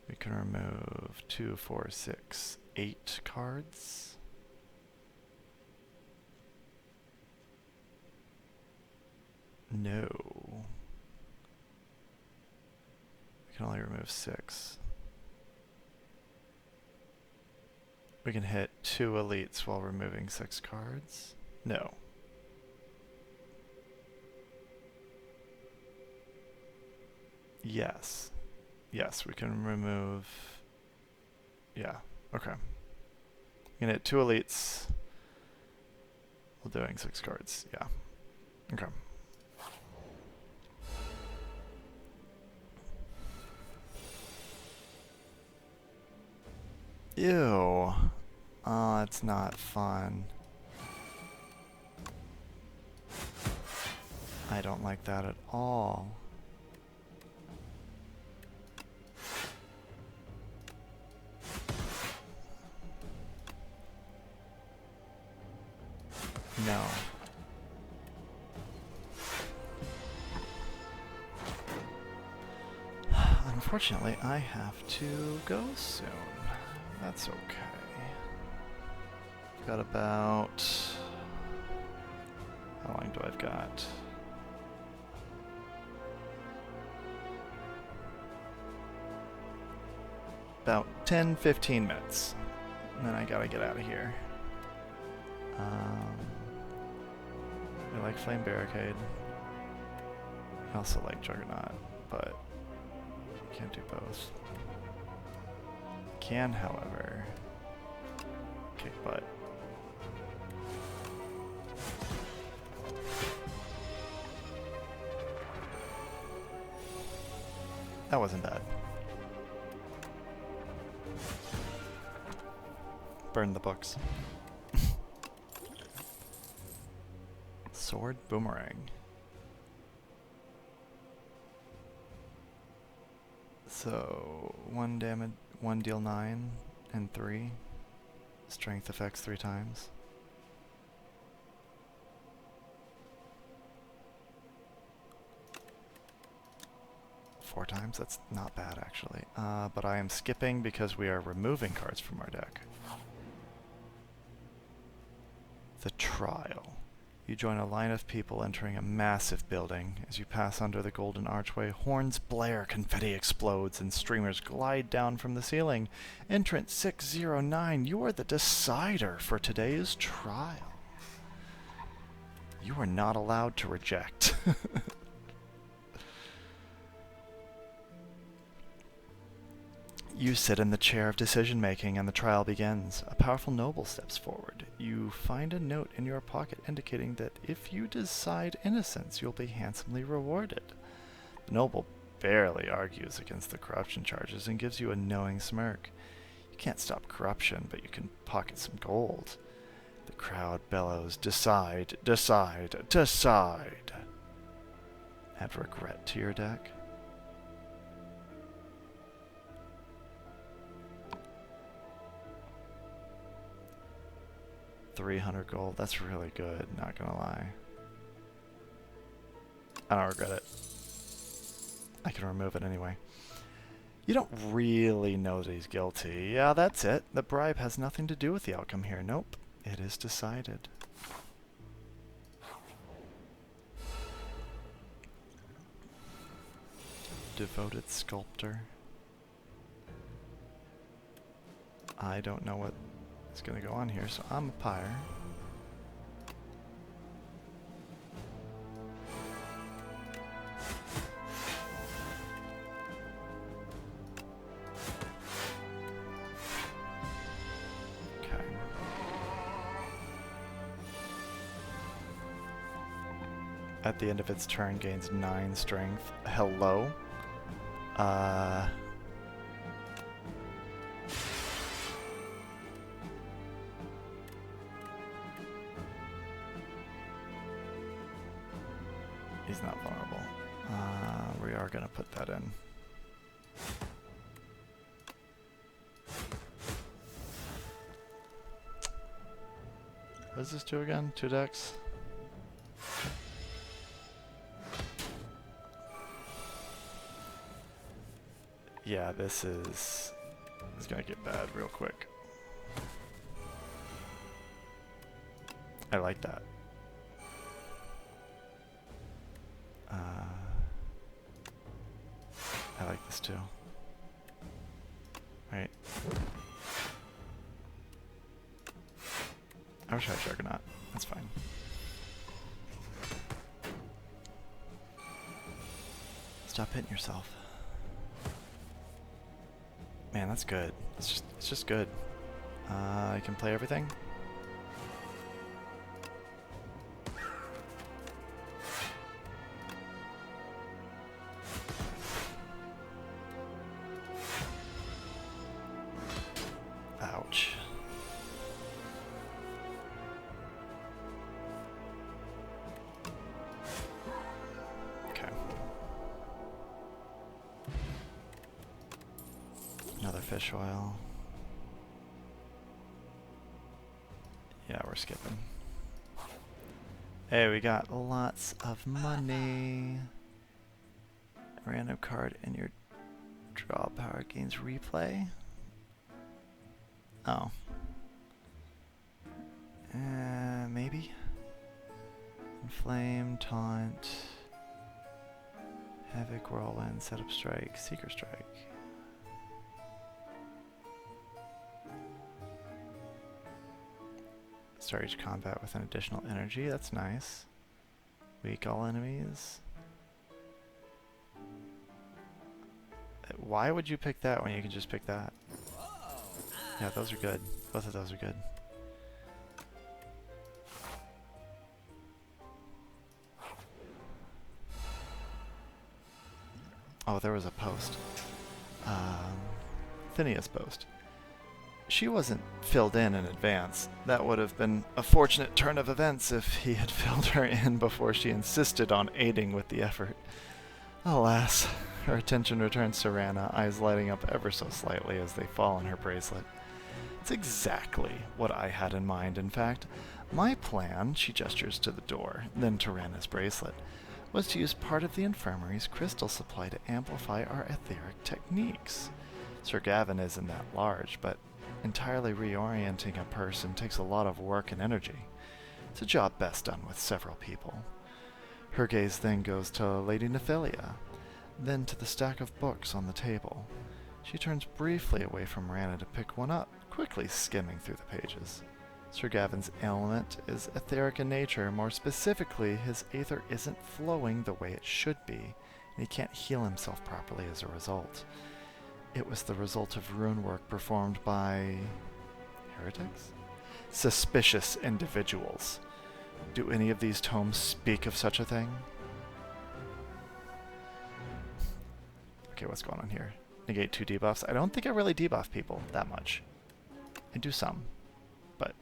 We can remove 2, 4, 6, 8 cards. No. We can only remove 6. We can hit 2 elites while removing 6 cards. No. Yes. Yes, we can remove... Yeah, okay. You can hit 2 elites while doing 6 cards. Yeah. Okay. Ew. Oh, that's not fun. I don't like that at all. No. Unfortunately, I have to go soon. That's okay. I've got about... How long do I've got? About 10-15 minutes. And then I gotta get out of here. I like Flame Barricade. I also like Juggernaut, but can't do both. Can, however, kick butt. That wasn't bad. Burn the books. Sword Boomerang. So 1 damage, 1 deal 9 and 3. Strength effects 3 times. Four times? That's not bad actually. But I am skipping because we are removing cards from our deck. The Trial. You join a line of people entering a massive building. As you pass under the golden archway, horns blare, confetti explodes, and streamers glide down from the ceiling. Entrant 609, you are the decider for today's trial. You are not allowed to reject. You sit in the chair of decision-making and the trial begins. A powerful noble steps forward. You find a note in your pocket indicating that if you decide innocence, you'll be handsomely rewarded. The noble barely argues against the corruption charges and gives you a knowing smirk. You can't stop corruption, but you can pocket some gold. The crowd bellows, "Decide, decide, decide!" Add regret to your deck. 300 gold. That's really good, not gonna lie. I don't regret it. I can remove it anyway. You don't really know that he's guilty. Yeah, that's it. The bribe has nothing to do with the outcome here. Nope. It is decided. Devoted Sculptor. I don't know what is going to go on here, so I'm a pyre. Okay. At the end of its turn, gains 9 strength. Hello? He's not vulnerable. We are going to put that in. What does this do again? 2 decks? Yeah, this is going to get bad real quick. I like that. I like this too. Right. I'll try Juggernaut. That's fine. Stop hitting yourself. Man, that's good. It's just good. I can play everything. Ouch. Okay. Another fish oil. Yeah, we're skipping. Hey, we got lots of money. A random card in your draw power gains replay. Oh. Maybe? Inflame, Taunt, Havoc, Whirlwind, Setup Strike, Seeker Strike. Start each combat with an additional energy, that's nice. Weak all enemies. Why would you pick that when you can just pick that? Yeah, those are good. Both of those are good. Oh, there was a post. Phineas post. She wasn't filled in advance. That would have been a fortunate turn of events if he had filled her in before she insisted on aiding with the effort. Alas, her attention returns to Rana, eyes lighting up ever so slightly as they fall on her bracelet. It's exactly what I had in mind, in fact. My plan, she gestures to the door, then to Rana's bracelet, was to use part of the infirmary's crystal supply to amplify our etheric techniques. Sir Gavin isn't that large, but entirely reorienting a person takes a lot of work and energy. It's a job best done with several people. Her gaze then goes to Lady Nephilia, then to the stack of books on the table. She turns briefly away from Rana to pick one up, quickly skimming through the pages. Sir Gavin's ailment is etheric in nature. More specifically, his aether isn't flowing the way it should be, and he can't heal himself properly as a result. It was the result of rune work performed by heretics? Suspicious individuals. Do any of these tomes speak of such a thing? Okay, what's going on here? Negate 2 debuffs. I don't think I really debuff people that much. I do some, but...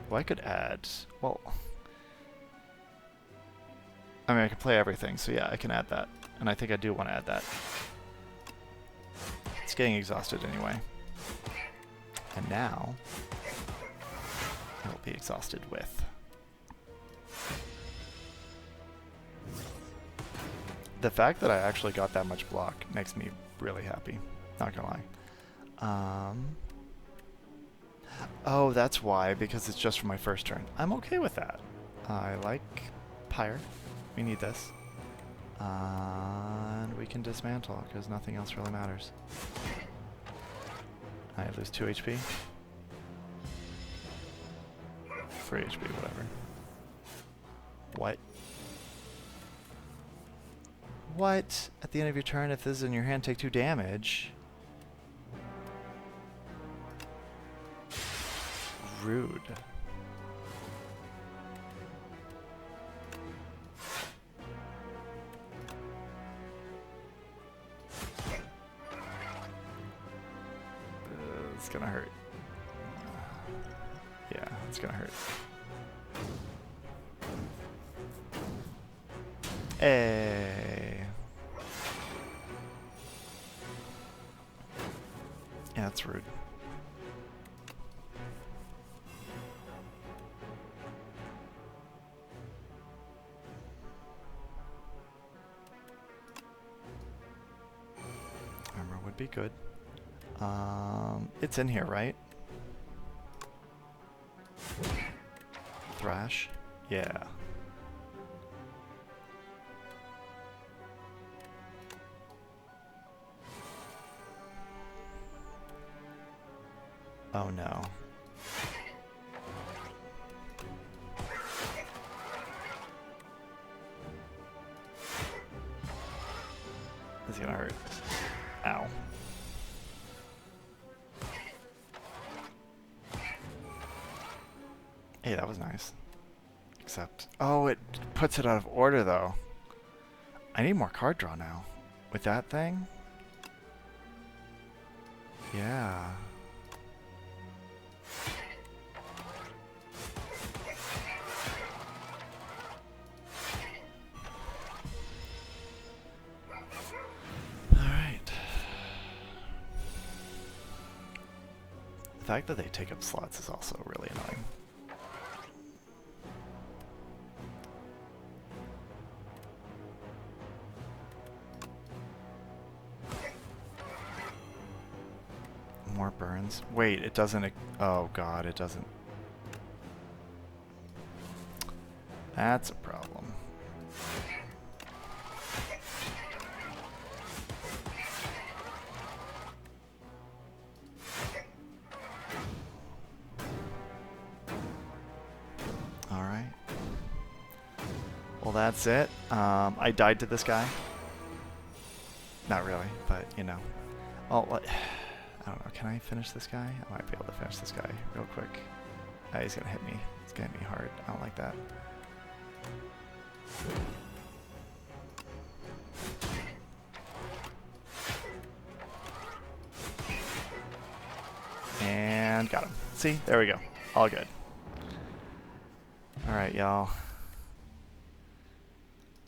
Well, I could add... Well... I mean, I can play everything, so yeah, I can add that. And I think I do want to add that. It's getting exhausted anyway. And now... it'll be exhausted with... The fact that I actually got that much block makes me really happy. Not gonna lie. Oh, that's why, because it's just for my first turn. I'm okay with that. I like Pyre. We need this. And we can dismantle, because nothing else really matters. I lose 2 HP. 3 HP, whatever. What? What? At the end of your turn, if this is in your hand, take 2 damage. Rude. It's gonna hurt. Yeah, it's gonna hurt. Hey. Yeah, that's rude. Armor would be good. It's in here, right? Thrash? Yeah. Oh no. This is gonna hurt. Ow. Hey, that was nice. Except, oh, it puts it out of order though. I need more card draw now. With that thing? Yeah. Alright. The fact that they take up slots is also really annoying. More burns. Wait, it doesn't. Oh god, it doesn't. That's a problem. Alright. Well, that's it. I died to this guy. Not really, but you know. Oh, what? I don't know. Can I finish this guy? I might be able to finish this guy real quick. He's gonna hit me. He's gonna hit me hard. I don't like that. And got him. See? There we go. All good. Alright, y'all.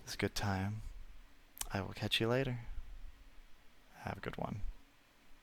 It's a good time. I will catch you later. Have a good one.